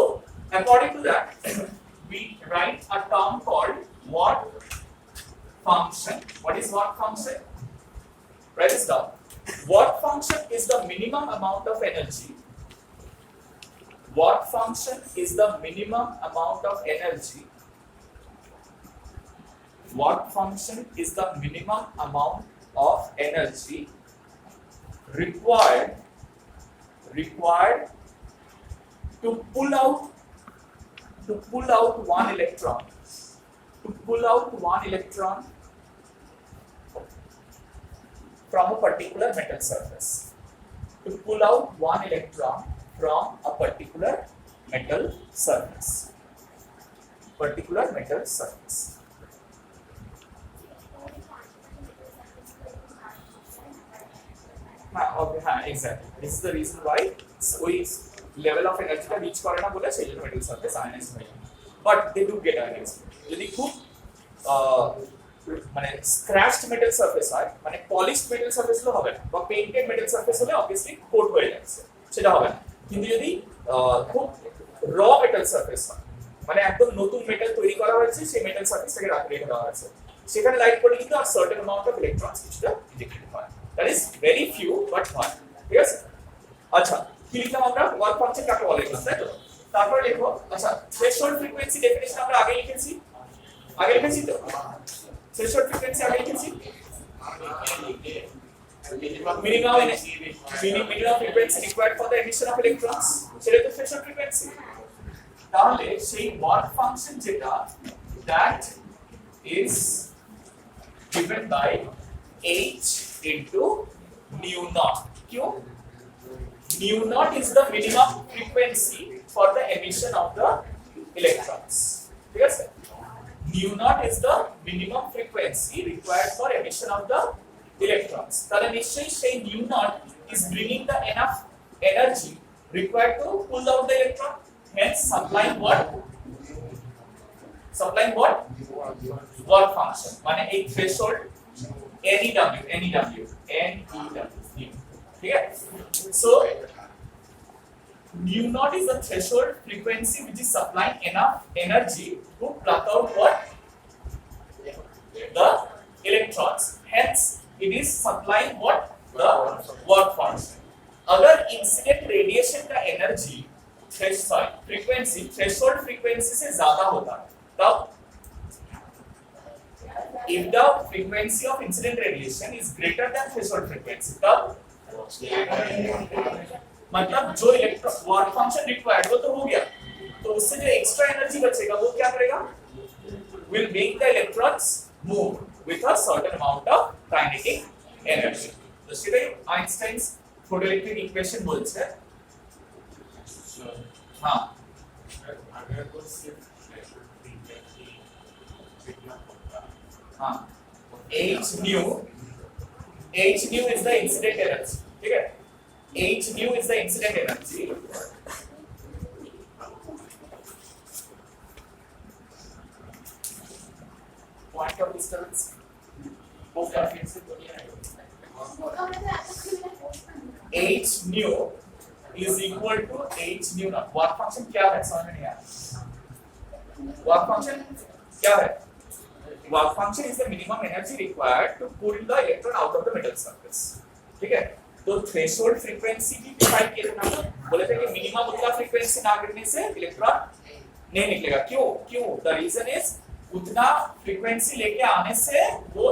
according to that we write a term called Watt function. What is Watt function? Write this down. Watt function is the minimum amount of energy. Watt function is the minimum amount of energy. Watt function is the minimum amount of energy required to pull out one electron from a particular metal surface. To pull out one electron from a particular metal surface. Exactly. This is the reason why ওই level of energy টা reach করে না বলে সেই জন্য metal surface ionized হয়. But they do get ionized. যদি খুব মানে scratched metal surface হয় মানে polished metal surface হলে হবে না বা painted metal surface হলে obviously coat হয়ে যাচ্ছে সেটা হবে না কিন্তু যদি খুব raw metal surface হয় মানে একদম নতুন মেটাল তৈরি করা হয়েছে সেই মেটাল সারফেসটাকে রেখে দেওয়া হয়েছে সেখানে লাইট পড়লে কিন্তু are certain amount of electrons কিছুটা ইজেক্টেড হয় that is very few but হয় ঠিক আছে আচ্ছা কি লিখলাম আমরা ওয়ার্ক ফাংশন কাকে বলে তাই তো তারপর লিখো আচ্ছা থ্রেশহোল্ড ফ্রিকোয়েন্সি ডেফিনিশন আমরা আগে লিখেছি তো থ্রেশহোল্ড ফ্রিকোয়েন্সি আগে লিখেছি minimum frequency required for the emission of electrons সেটা তো threshold frequency তাহলে সেই ওয়ার্ক ফাংশন যেটা that is given by h into nu naught. क्यों? Nu naught is the minimum frequency for the emission of the electrons. Yes, nu naught is the minimum frequency required for emission of the electrons. তাহলে নিশ্চয়ই সেই nu naught is bringing the enough energy required to pull out the electron, hence supplying what? Supplying what? Work function. মানে এই threshold NEW. ठीक है? So nu naught is the threshold frequency which is supplying enough energy to pluck out what? The electrons. Hence it is supplying what? The work function. अगर incident radiation का energy threshold frequency से ज्यादा होता तब if the frequency of incident radiation is greater than threshold frequency तब मतलब जो electron work function required वो तो हो गया, तो उससे जो एक्स्ट्रा एनर्जी बचेगा वो क्या करेगा? will make the electrons move with a certain amount of kinetic energy. तो সেটাই আইনস্টাইনস फोटोइलेक्ट्रिक इक्वेशन বলছে। हाँ अगर वो सिर्फ थ्रेशोल्ड फ्रीक्वेंसी कितना होगा? हाँ h nu is the incident energy, ठीक है? h nu is the incident energy point of disturbance वो frequency h nu is equal to h nu naught. Work function क्या है समझ में नहीं आया? वर्क फंक्शन क्या है? Work function is the minimum energy required to pull the electron out of the metal surface, ठीक है? तो थ्रेशोल्ड फ्रीक्वेंसी भी डिफाइन किया था ना, बोले थे कि मिनिमम उतना फ्रीक्वेंसी ना गिरने से इलेक्ट्रॉन नहीं निकलेगा। क्यों? द रीजन इज उतना फ्रीक्वेंसी लेके आने से वो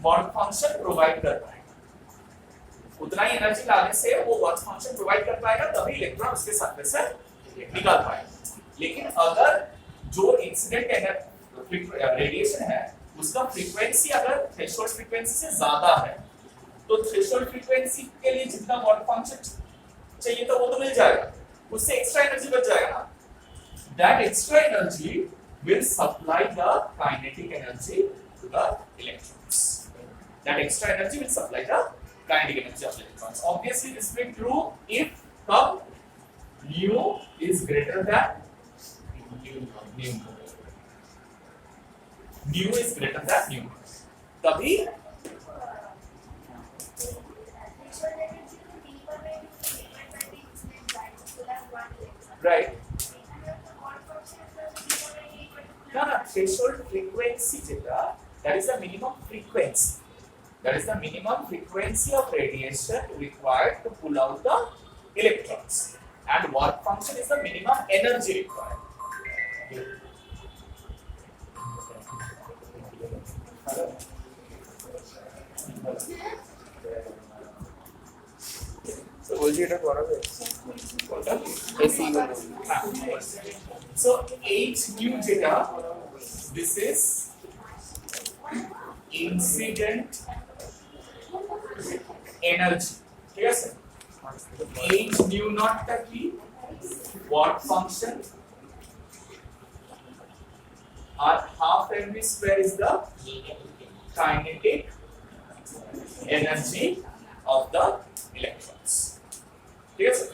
वर्क फंक्शन प्रोवाइड कर पाएगा, उतना ही एनर्जी लाने से वो वर्क फंक्शन प्रोवाइड कर पाएगा, तभी इलेक्ट्रॉन उसके सरफेस से निकल पाएगा। लेकिन अगर जो इंसिडेंट रेडिएशन है उसका फ्रीक्वेंसी अगर थ्रेशोल्ड फ्रीक्वेंसी से ज्यादा है तो थ्रेशोल्ड फ्रीक्वेंसी के लिए जितना वर्क फंक्शन चाहिए था वो तो मिल जाएगा, उससे एक्स्ट्रा एनर्जी बच जाएगा ना। That extra energy will supply the kinetic energy to the electrons. That extra energy will supply the kinetic energy of electrons. Obviously, this will be true if nu is greater than nu. Nu is greater than nu. तभी right. No, threshold frequency যেটা, that is the minimum frequency. That is the minimum frequency of radiation required to pull out the electrons. And work function is the minimum energy required. তো বলছি এটা করাবে AC So h nu যেটা, this is incident energy, ঠিক আছে? h nu naught টা কি? work function, R half mv square is the kinetic energy of the electrons, ঠিক আছে?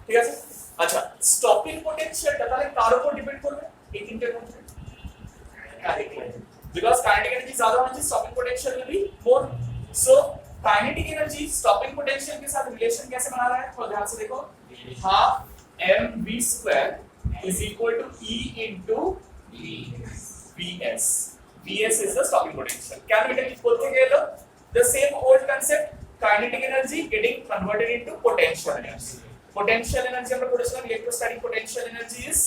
ঠিক আছে? আচ্ছা, স্টপিং পোটেনশিয়ালটা তাহলে কার উপর ডিপেন্ড করবে? এই তিনটের মধ্যে because kinetic energy ज्यादा होना चाहिए, stopping potential will be more. So kinetic energy stopping potential के साथ रिलेशन कैसे बना रहा है? थोड़ा ध्यान से देखो, half mv square is equal to e into vs. vs is the stopping potential. क्या बेटा की बोलते गए लोग? The same old concept, kinetic energy getting converted into potential energy. Potential energy আমরা পড়েছিলাম, electrostatic potential energy is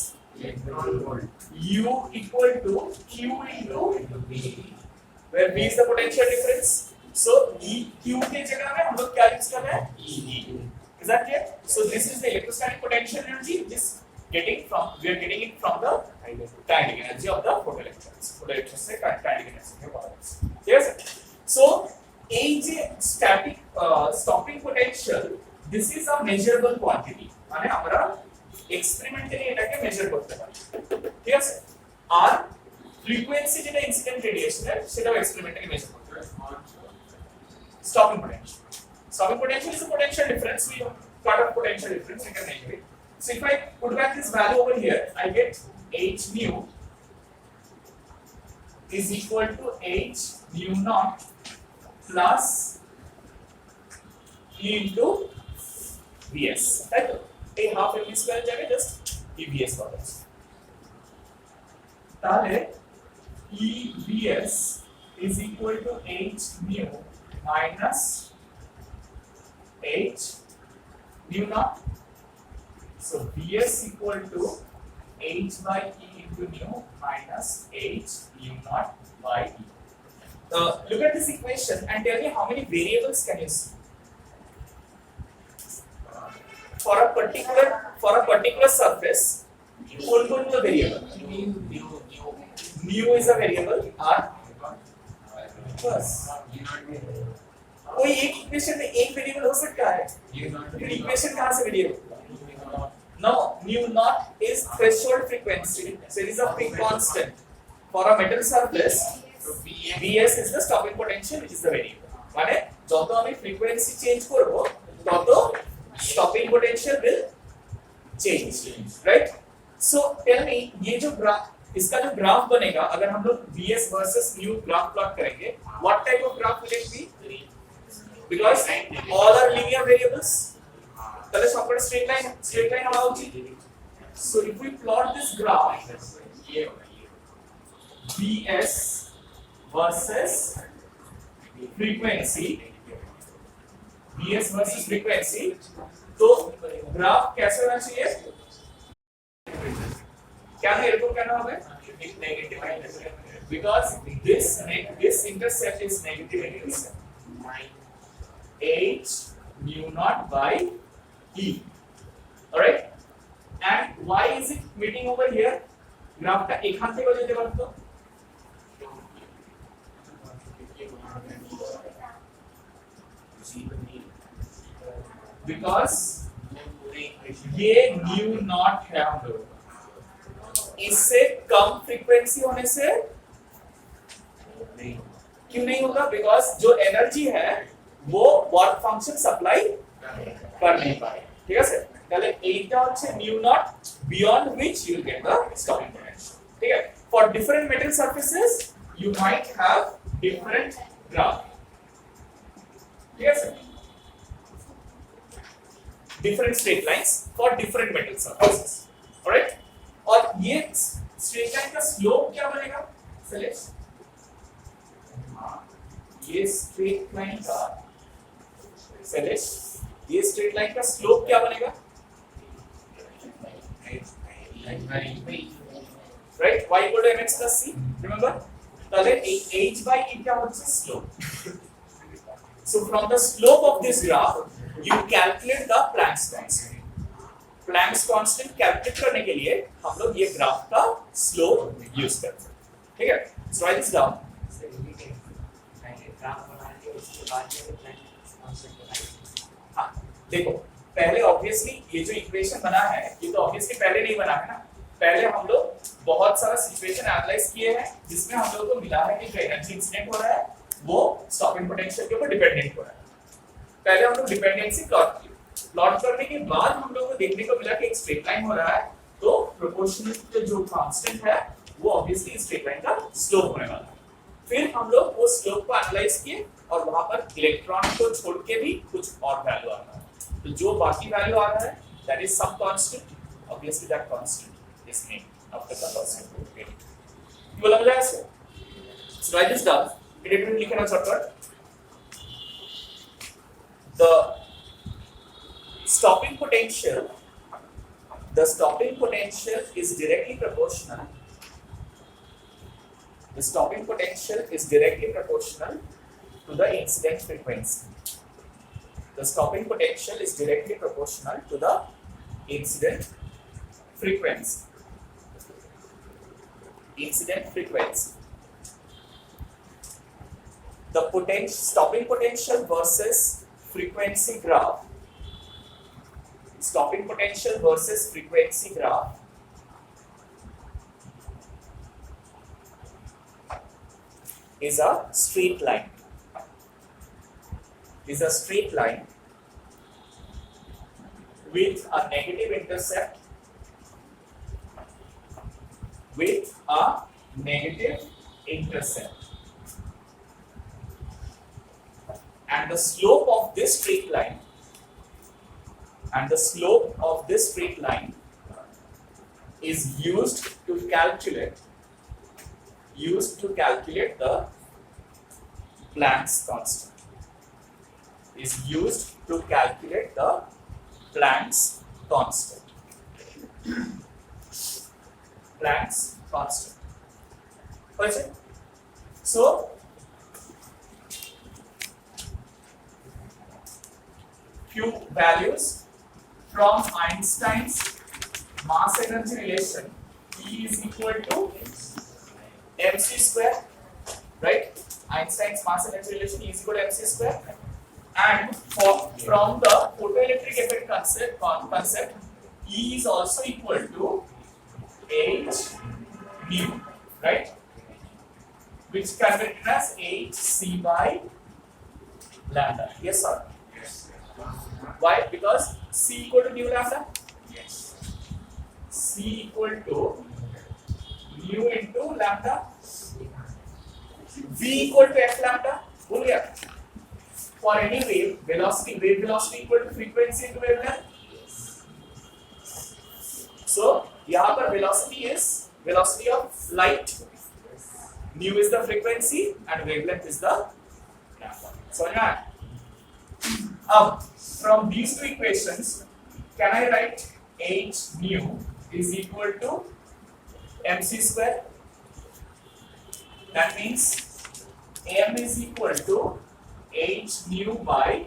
U equal to Q into V. where V is the potential difference. So EQ के जगह में हम लोग क्या use कर रहे हैं? EE. Is that clear? So this is the electrostatic potential energy. We are getting it from the kinetic energy of the photoelectrons. Photoelectrons से kinetic energy के balance. Yes. So AJ static stopping potential. This is a measurable quantity. माने हमारा experimentally এটাকে measure করতে পারি. ঠিক আছে? আর frequency যেটা incident radiation है সেটাও experimentally measure করতে পারি. Stopping potential. Stopping potential is a potential difference. We got a potential difference. We can measure it. So if I put back this value over here, I get h nu is equal to h nu naught plus E into Vs. Right? A half mv square जाएगा just EVS वाला. ताले EVS is equal to h nu minus h nu naught. So Vs equal to h by E into nu minus h nu naught by E. Look at this equation and tell me how many variables can you see. For a particular surface, कौन-कौन सा variable? Mu is a variable. R बस कोई एक equation में एक variable हो सकता है फिर इक्वेशन कहां से variable no mu naught is threshold frequency so it is a free constant for a metal surface Vs is the stopping potential which is the variable মানে যত আমি frequency change করব তত stopping potential will change right so tell me ये जो graph इसका जो graph बनेगा अगर हम लोग Vs versus mu graph plot करेंगे what type of graph will it be because all are linear variables তাহলে সবকটা straight line হওয়া উচিত so if we plot this graph Vs versus frequency तो ग्राफ कैसे होना चाहिए क्या है एरर करना होगा negative because this intercept is negative intercept h mu naught by E. Alright? And why is it meeting over here? Graph का एखान থেকে যেতে পারতো because ये mu naught है हम लोग इससे कम फ्रीक्वेंसी होने से क्यों नहीं होगा बिकॉज जो एनर्जी है वो वर्क फंक्शन सप्लाई कर नहीं पाए ठीक है सर তাহলে এইটা হচ্ছে mu naught beyond which you will get the stopping potential ঠিক আছে for different metal surfaces you might have different graph ठीक है sir different straight lines for different metal surfaces alright और ये स्ट्रेट लाइन का स्लोप क्या बनेगा select ये स्ट्रेट लाइन का सेलेक्ट ये स्ट्रेट लाइन का स्लोप क्या बनेगा right y equal to mx plus c remember তাহলে এই h by e क्या होता है slope so from the slope of this graph you calculate the Planck's constant Planck's constant calculate करने के लिए हम लोग ये ग्राफ का स्लोप यूज करते हैं ठीक है सो राइट दिस डाउन हाँ देखो पहले ऑब्वियसली ये जो इक्वेशन बना है ये तो ऑब्वियसली पहले नहीं बना है ना पहले हम लोग बहुत सारा सिचुएशन एनालाइज किए हैं जिसमें हम लोगों को मिला है कि जो एनर्जी इंसिडेंट हो रहा है वो स्टॉपिंग पोटेंशियल के ऊपर डिपेंडेंट हो रहा है पहले हम लोग डिपेंडेंसी प्लॉट किए प्लॉट करने के बाद हम लोगों को देखने को मिला कि एक स्ट्रेट लाइन हो रहा है तो प्रोपोर्शनल जो कांस्टेंट है वो ऑब्वियसली स्ट्रेट लाइन का स्लोप होने वाला है फिर हम लोग वो स्लोप को एनालाइज किए और वहां पर इलेक्ट्रॉन को छोड़ के भी कुछ और वैल्यू आ रहा है तो जो बाकी वैल्यू आ रहा है that is some constant obviously that constant is name after the constant okay बोला मुझे ऐसे so write this down it will लिखना shortcut the stopping potential is directly proportional The stopping potential is directly proportional to the incident frequency. The stopping potential is directly proportional to the incident frequency. Incident frequency. The stopping potential versus frequency graph. Stopping potential versus frequency graph is a straight line. Is a straight line with a negative intercept. With a negative intercept. And the slope of this straight line is used to calculate the Planck's constant. Is used to calculate the Planck's constant. Planck's constant. Question? So, few values from Einstein's mass energy relation, E is equal to mc square, right? Einstein's mass energy relation E is equal to mc square, and from the photoelectric effect concept, E is also equal to h nu, right? Which can be written as hc by lambda. Yes or no? Why? Because c equal to nu lambda. Yes. C equal to nu into lambda. V equal to f lambda. भूल गया? For any wave velocity equal to frequency into wavelength. So यहाँ पर velocity is velocity of light. Nu is the frequency and wavelength is the lambda. समझ में आया? अब from these two equations, can I write h nu is equal to mc square? That means m is equal to h nu by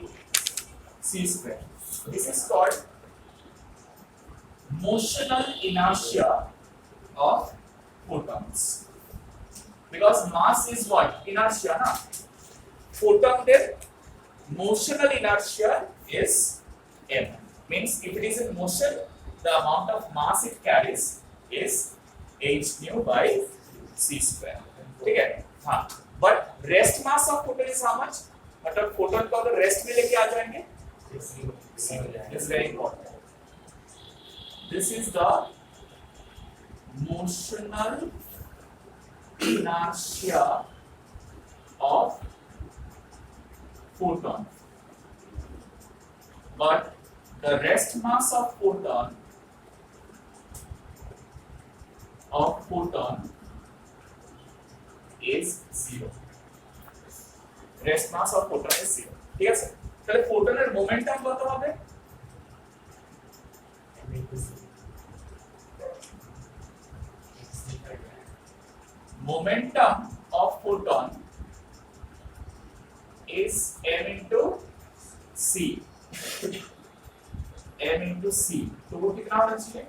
c square. This is called motional inertia of photons. Because mass is what? Inertia, na? Photon there. Motional inertia is m. Means if it is in motion, the amount of mass it carries is h nu by c square. ठीक है? हाँ. But rest mass of photon is how much? मतलब photon को अगर rest में लेके आ जाएंगे, this is very important. This is the motional inertia of photon, but the rest mass of photon is 0. Rest mass of photon is 0. ठीक है sir? चलिए photon का momentum बताओ आप. Momentum of photon is m into c. m into c. तो वो कितना होना चाहिए?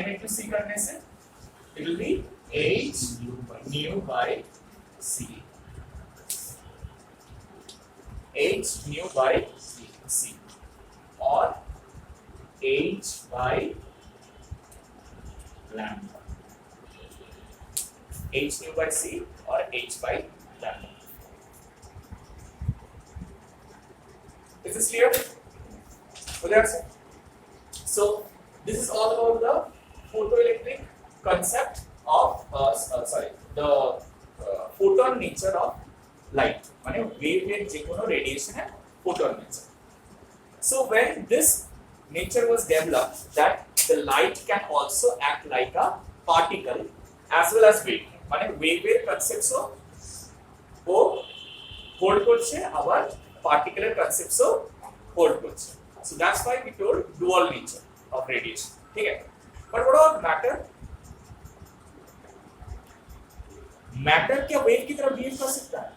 m into c करने से it will be h nu by c. h nu by c or h by lambda. h nu by c or h by lambda. Is this clear? So this is all about the photoelectric concept of the photon nature of light. माने wavelength जे कोनो radiation है photon nature. So when this nature was developed, that the light can also act like a particle as well as wave. माने wave concepts o hold করছে আবার particular concepts hold করছে. So that's why we told dual nature of radiation. ठीक है? But what about matter? Matter क्या wave की तरह behave कर सकता है?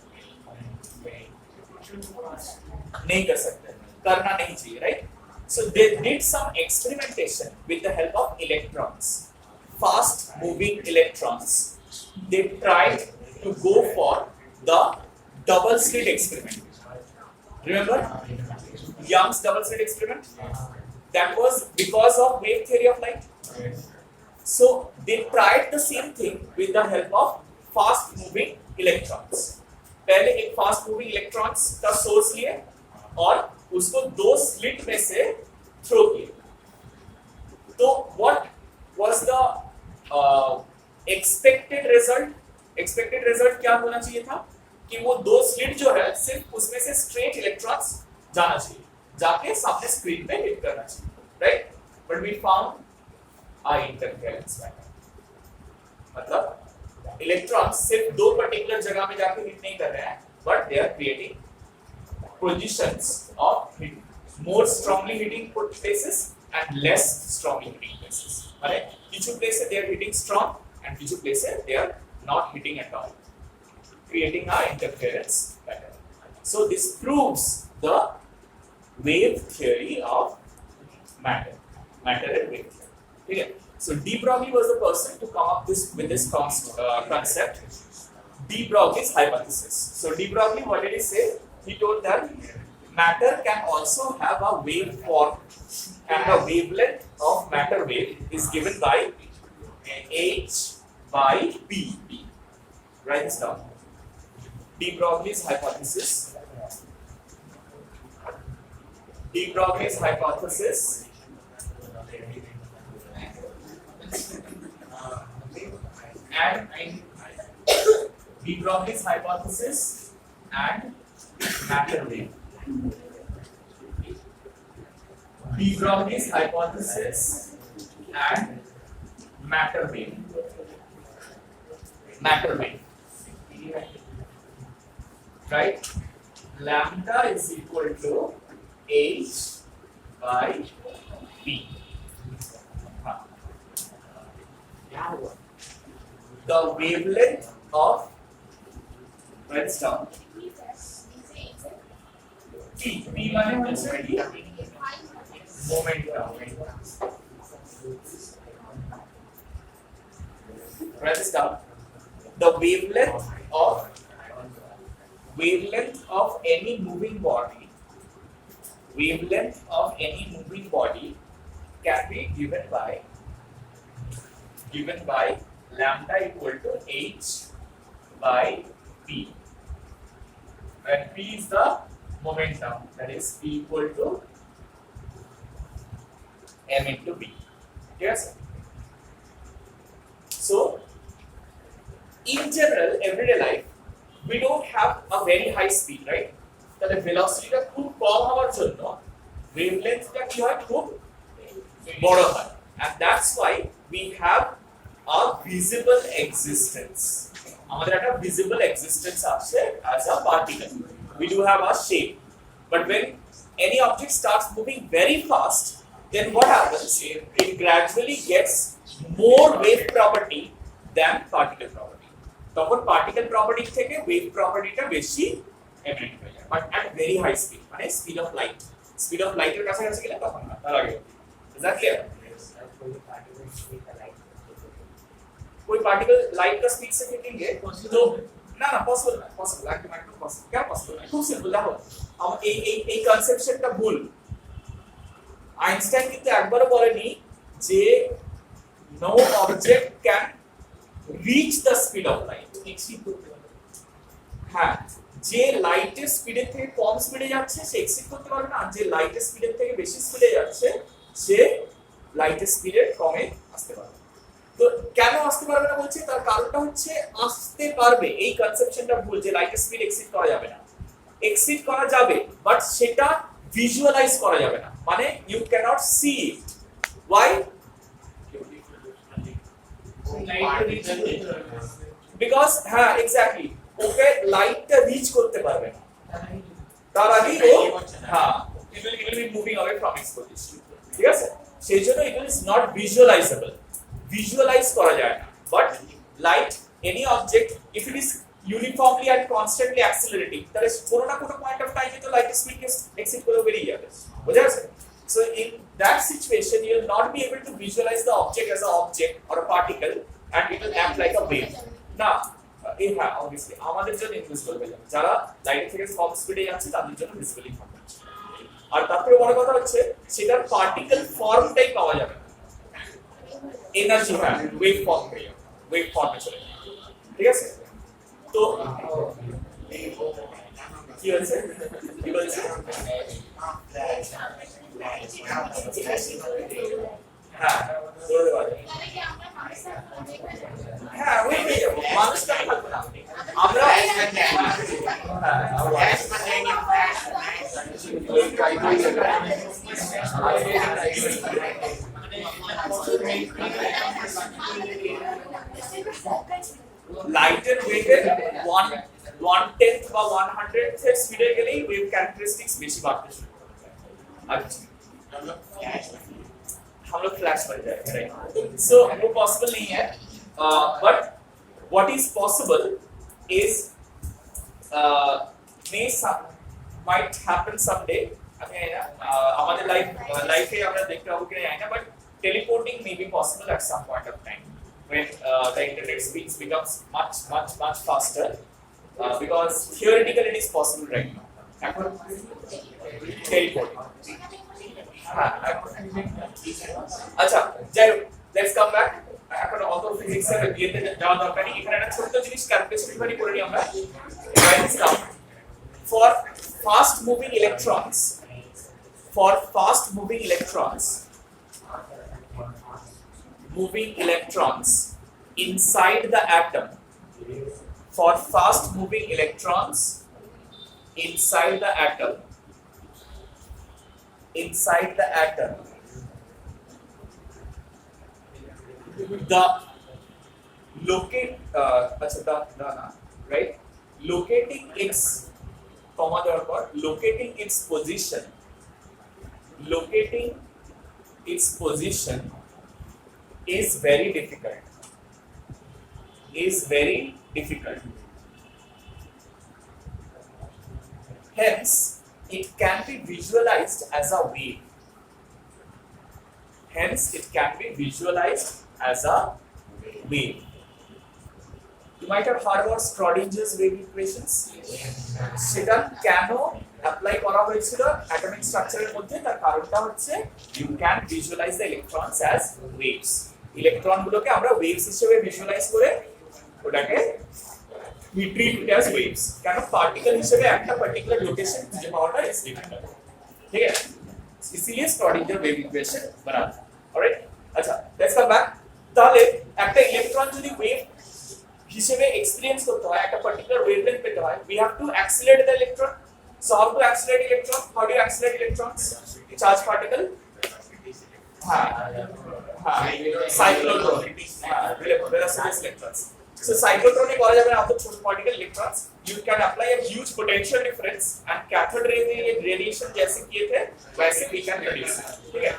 नहीं कर सकते, करना नहीं चाहिए, right? So they did some experimentation with the help of electrons, fast moving electrons. They tried to go for the double slit experiment. Remember Young's double slit experiment? That was because of wave theory of light. So they tried the same thing with the help of fast moving electrons. पहले एक fast moving electrons का source लिए और उसको दो slit में से throw किए. तो what was the expected result? Expected result क्या होना चाहिए था कि वो दो स्लिट जो है सिर्फ उसमें से स्ट्रेट इलेक्ट्रॉन्स जाना चाहिए, जाके सामने स्क्रीन पे हिट करना चाहिए, right? But we found I interference matter. मतलब इलेक्ट्रॉन्स सिर्फ दो पर्टिकुलर जगह में जाके हिट नहीं कर रहे हैं, but they are creating positions of hit, more strongly hitting places and less strongly hitting places. Right? Few places they are hitting strong and few places they are not hitting at all, creating a interference pattern. So this proves the wave theory of matter and wave theory. Okay. So de Broglie was the person to come up with this concept, de Broglie's hypothesis. So de Broglie, what did he say? He told that matter can also have a waveform, and the wavelength of matter wave is given by h by p. Write this down. De Broglie's hypothesis. De Broglie's hypothesis and De Broglie's hypothesis and matter wave. De Broglie's hypothesis and matter wave. Matter wave. Right? Lambda is equal to h by p. The wavelength of, write this down. P माने होता है momentum. Write this down. The wavelength of any moving body, can be given by lambda equal to h by p. When p is the momentum, that is p equal to m into b. Yes. So, in general, everyday life, we don't have a very high speed, right? তাহলে velocity টা খুব কম হওয়ার জন্য wavelength টা কি হয় খুব বড় হয়, and that's why we have a visible existence. আমাদের একটা visible existence আছে as a particle. We do have a shape, but when any object starts moving very fast, then what happens? It gradually gets more wave property than particle property. তখন particle property থেকে wave property টা বেশি emanate হয়ে যায়, but at very high speed, মানে speed of light. Speed of light এর কাছাকাছি গেলে তখন না, তার আগে। Is that clear? कोई particle light का speed से खींचेंगे तो না পসিবল না, একদম পসিবল। क्या পসিবল না? খুব সিম্পল, দেখো আমার এই কনসেপশনটা ভুল। আইনস্টাইন কিন্তু একবারও বলেনি যে no object can reach the speed of light, exceed করতে পারবে। হ্যাঁ, যে লাইটের স্পিডের থেকে কম স্পিডে যাচ্ছে সে এক্সিড করতে পারবে না, যে লাইটের স্পিডের থেকে বেশি স্পিডে যাচ্ছে সে লাইটের স্পিডে কমে আসতে পারবে। তো কেন আসতে পারবে না বলছি, তার কারণটা হচ্ছে আসতে পারবে এই কনসেপশনটা ভুল যে লাইটের স্পিড এক্সিড করা যাবে না। এক্সিড করা যাবে, বাট সেটা ভিজুয়ালাইজ করা যাবে না, মানে you cannot see it. Why? Because হ্যাঁ এক্স্যাক্টলি, ওকে লাইটটা রিচ করতে পারবে না, তার আগেই ও হ্যাঁ it will be moving away from its position. ঠিক আছে, সেই জন্য it is not visualizable, visualize করা যায় না, but light any object if it is uniformly and constantly accelerating তাহলে কোনো না কোনো পয়েন্ট অফ টাইমে তো লাইট স্পিড এক্সিড করে বেরিয়ে যাবে বুঝা গেছে so in that situation you will not be able to visualize the object as an object or a particle and it will act like a wave না এই হ্যাঁ obviously আমাদের জন্য ইনভিজিবল হয়ে যাবে যারা লাইট থেকে কম স্পিডে যাচ্ছে তাদের জন্য ভিজিবলি হবে আর তারপরে বড় কথা হচ্ছে সেটার পার্টিকেল ফর্মটাই পাওয়া যাবে এনার্জি হ্যাঁ ওয়েভ ফর্ম ওয়েভ ফর্মে চলে যাবে ঠিক আছে তো কি হচ্ছে কি বলছে হ্যাঁ বলতে পারে হ্যাঁ ওই হয়ে যাবো মানুষটা থাকবে না আমরা লাইটের ওয়েভের 1/10 বা 100th এর স্পিডে গেলেই ওয়েভ ক্যারেক্টারিস্টিক্স বেশি বাড়তে শুরু করে আচ্ছা हम लोग फ्लैश बन जाएगा राइट सो वो पॉसिबल नहीं है but what is possible is may some might happen someday আমি না আমাদের লাইফে আমরা দেখতে পাবো কিনা জানি না but teleporting may be possible at some point of time when the internet speeds becomes much faster because theoretically it is possible right now এখন teleporting আচ্ছা যাই হোক লেটস কাম ব্যাক এখন অত ফিজিক্স এর বিয়েতে যাওয়া দরকার নেই এখানে একটা ছোট জিনিস ক্যালকুলেশন কিভাবে করে নিই আমরা right now for fast moving electrons inside the atom the locate right locating its comma দেওয়ার পর locating its position is very difficult hence it can be visualized as a wave you might have heard about Schrodinger's wave equations সেটা কেন apply করা হয়েছিল atomic স্ট্রাকচারের মধ্যে তার কারণটা হচ্ছে you can visualize the electrons as waves ইলেকট্রনগুলোকে আমরা ওয়েভস হিসেবে ভিজুয়ালাইজ করে ওটাকে we treat it as waves কেন পার্টিকেল হিসেবে একটা পার্টিকুলার লোকেশন খুঁজে পাওয়াটা ইজ ডিফিকাল্ট ঠিক আছে इसलिए Schrodinger wave equation बना অলরাইট আচ্ছা লেটস কাম ব্যাক তাহলে একটা ইলেকট্রন যদি ওয়েভ হিসেবে এক্সপেরিয়েন্স করতে হয় একটা পার্টিকুলার ওয়েভলেন্থ পেতে হয় we have to accelerate the electron so how to accelerate electron how do you accelerate electrons charge particle cyclotron velocity electrons so cyclotron এ করা যাবে না অত ছোট particle electrons you can apply a huge potential difference and cathode ray radiation जैसे किए थे वैसे we can produce ठीक है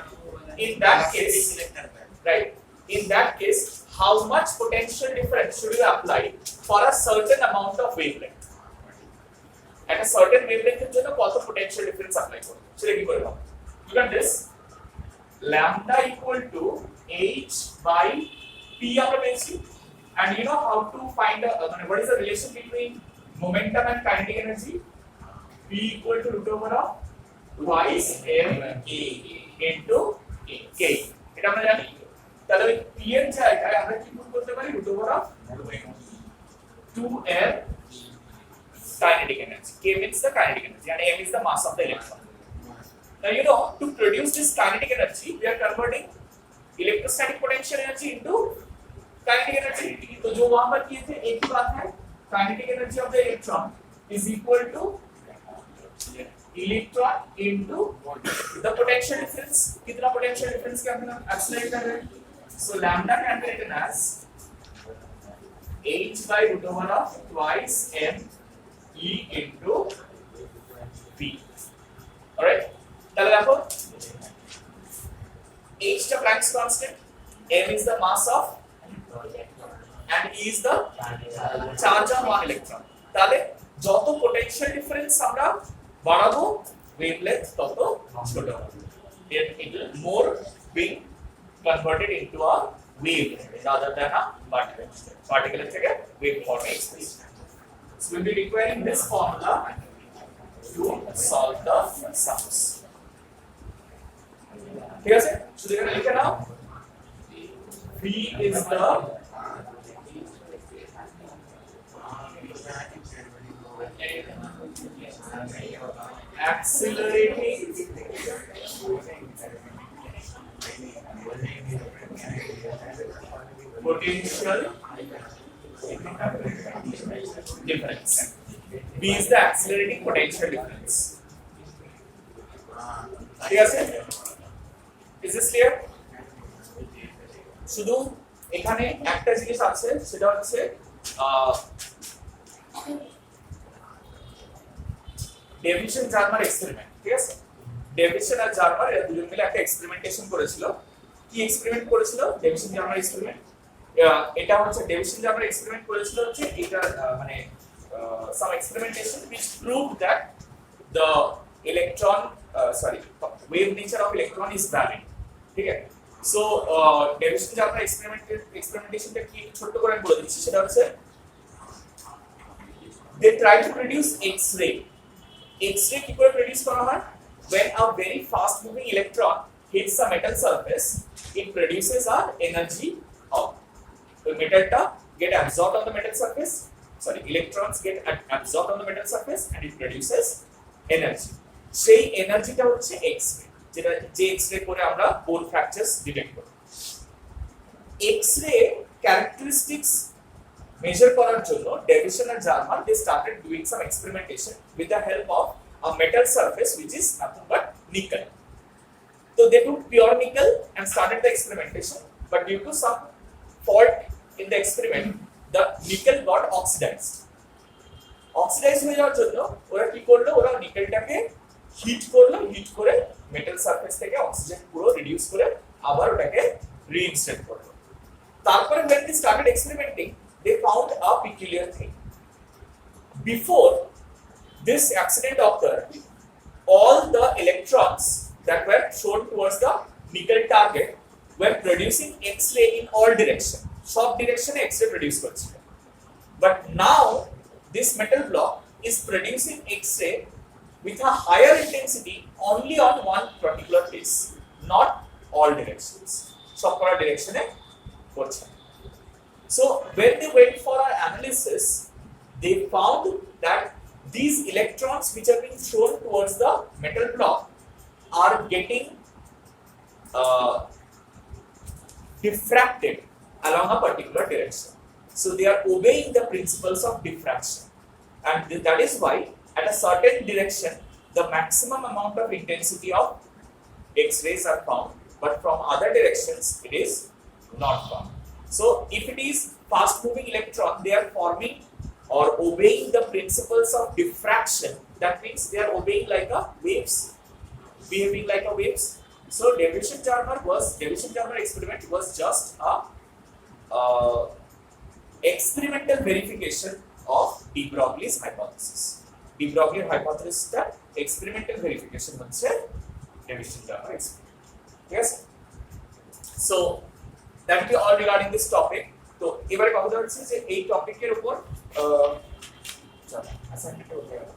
in that case right in that case how much potential difference should you apply for a certain amount of wavelength at a certain wavelength এর জন্য কত potential difference apply করব সেটা কি করে হবে look at this lambda equal to h by p আমরা পেয়েছি and you know how to find what is the relation between momentum and kinetic energy p equal to root over of twice m into k এটা আমরা জানি তাহলে ওই p এর জায়গায় আমরা কি পুট করতে পারি root over of 2m kinetic energy k means the kinetic energy and m is the mass of the electron now you know to produce this kinetic energy we are converting electrostatic potential energy into kinetic energy तो जो वहां पर किए थे एक ही बात है kinetic energy of the electron is equal to electron into the potential difference कितना potential difference के हम accelerate कर रहे हैं so lambda can be written as h by root over of twice m e into v alright তাহলে দেখো h the Planck's constant m is the mass of and E is the charge on one electron. তাহলে যত potential difference আমরা বাড়াবো wavelength তত ছোট হবে. It will more being converted into a wave rather than a particle. Particle থেকে wave form express. So we'll be requiring this formula to solve the sums. ঠিক আছে? শুধু এখানে লিখে নাও. V is the accelerating potential difference. V is the accelerating potential difference. ঠিক আছে? Is this clear? শুধু এখানে একটা জিনিস আছে সেটা হচ্ছে ডেভিশন জার্মার এক্সপেরিমেন্ট. ঠিক আছে? ডেভিশন আর জার্মার এরা দুজন মিলে একটা এক্সপেরিমেন্টেশন করেছিল. কি এক্সপেরিমেন্ট করেছিল? Davisson Germer experiment. এটা হচ্ছে ডেভিশন জার্মার এক্সপেরিমেন্ট করেছিল হচ্ছে এটা মানে some experimentation which proved that the electron wave nature of electron is varied. ঠিক আছে? সো ডেভিশন জার্মার এক্সপেরিমেন্টেশনটা কি ছোট করে বলে দিচ্ছি. সেটা হচ্ছে they try to produce X-ray. X-ray কি করে প্রডিউস করা হয়? When a very fast moving electron hits a metal surface, it produces a energy of the metal get absorbed on the metal surface. Electrons get absorbed on the metal surface and it produces energy. সেই এনার্জিটা হচ্ছে X-ray, যেটা যে X-ray করে আমরা বোন ফ্র্যাকচারস detect করি. X-ray characteristics measure করার জন্য ডেভিশন আর Germer they started doing some experimentation with the help of a metal surface which is nothing but nickel. So they took pure nickel and started the experimentation, but due to some fault in the experiment the nickel got oxidized. Oxidized হয়ে যাওয়ার জন্য ওরা কি করলো? ওরা নিকেলটাকে hit করলো, hit করে metal surface থেকে অক্সিজেন পুরো রিডিউস করে আবার ওটাকে রিইনস্টেট করলো. তারপরে when they started experimenting they found a peculiar thing. Before this accident occurred, all the electrons that were thrown towards the nickel target were producing X-ray in all directions. Sub direction X-ray produce করছিল. But now this metal block is producing X-ray with a higher intensity only on one particular place, not all directions. সব করা direction-এ করছে. So when they went for our analysis, they found that these electrons which are being thrown towards the metal block are getting diffracted along a particular direction. So they are obeying the principles of diffraction, and that is why at a certain direction the maximum amount of intensity of X-rays are found, but from other directions it is not found. So if it is fast moving electron, they are forming or obeying the principles of diffraction. That means they are obeying like a waves, behaving like a waves. So Davidson Jarmer experiment was just a experimental verification of de Broglie's hypothesis. De Broglie hypothesis that experimental verification হচ্ছে Davidson Jarmer experiment. Yes. So that will be all regarding this topic. তো এবারে কথা হচ্ছে যে এই টপিকের উপর assignment হতে হবে.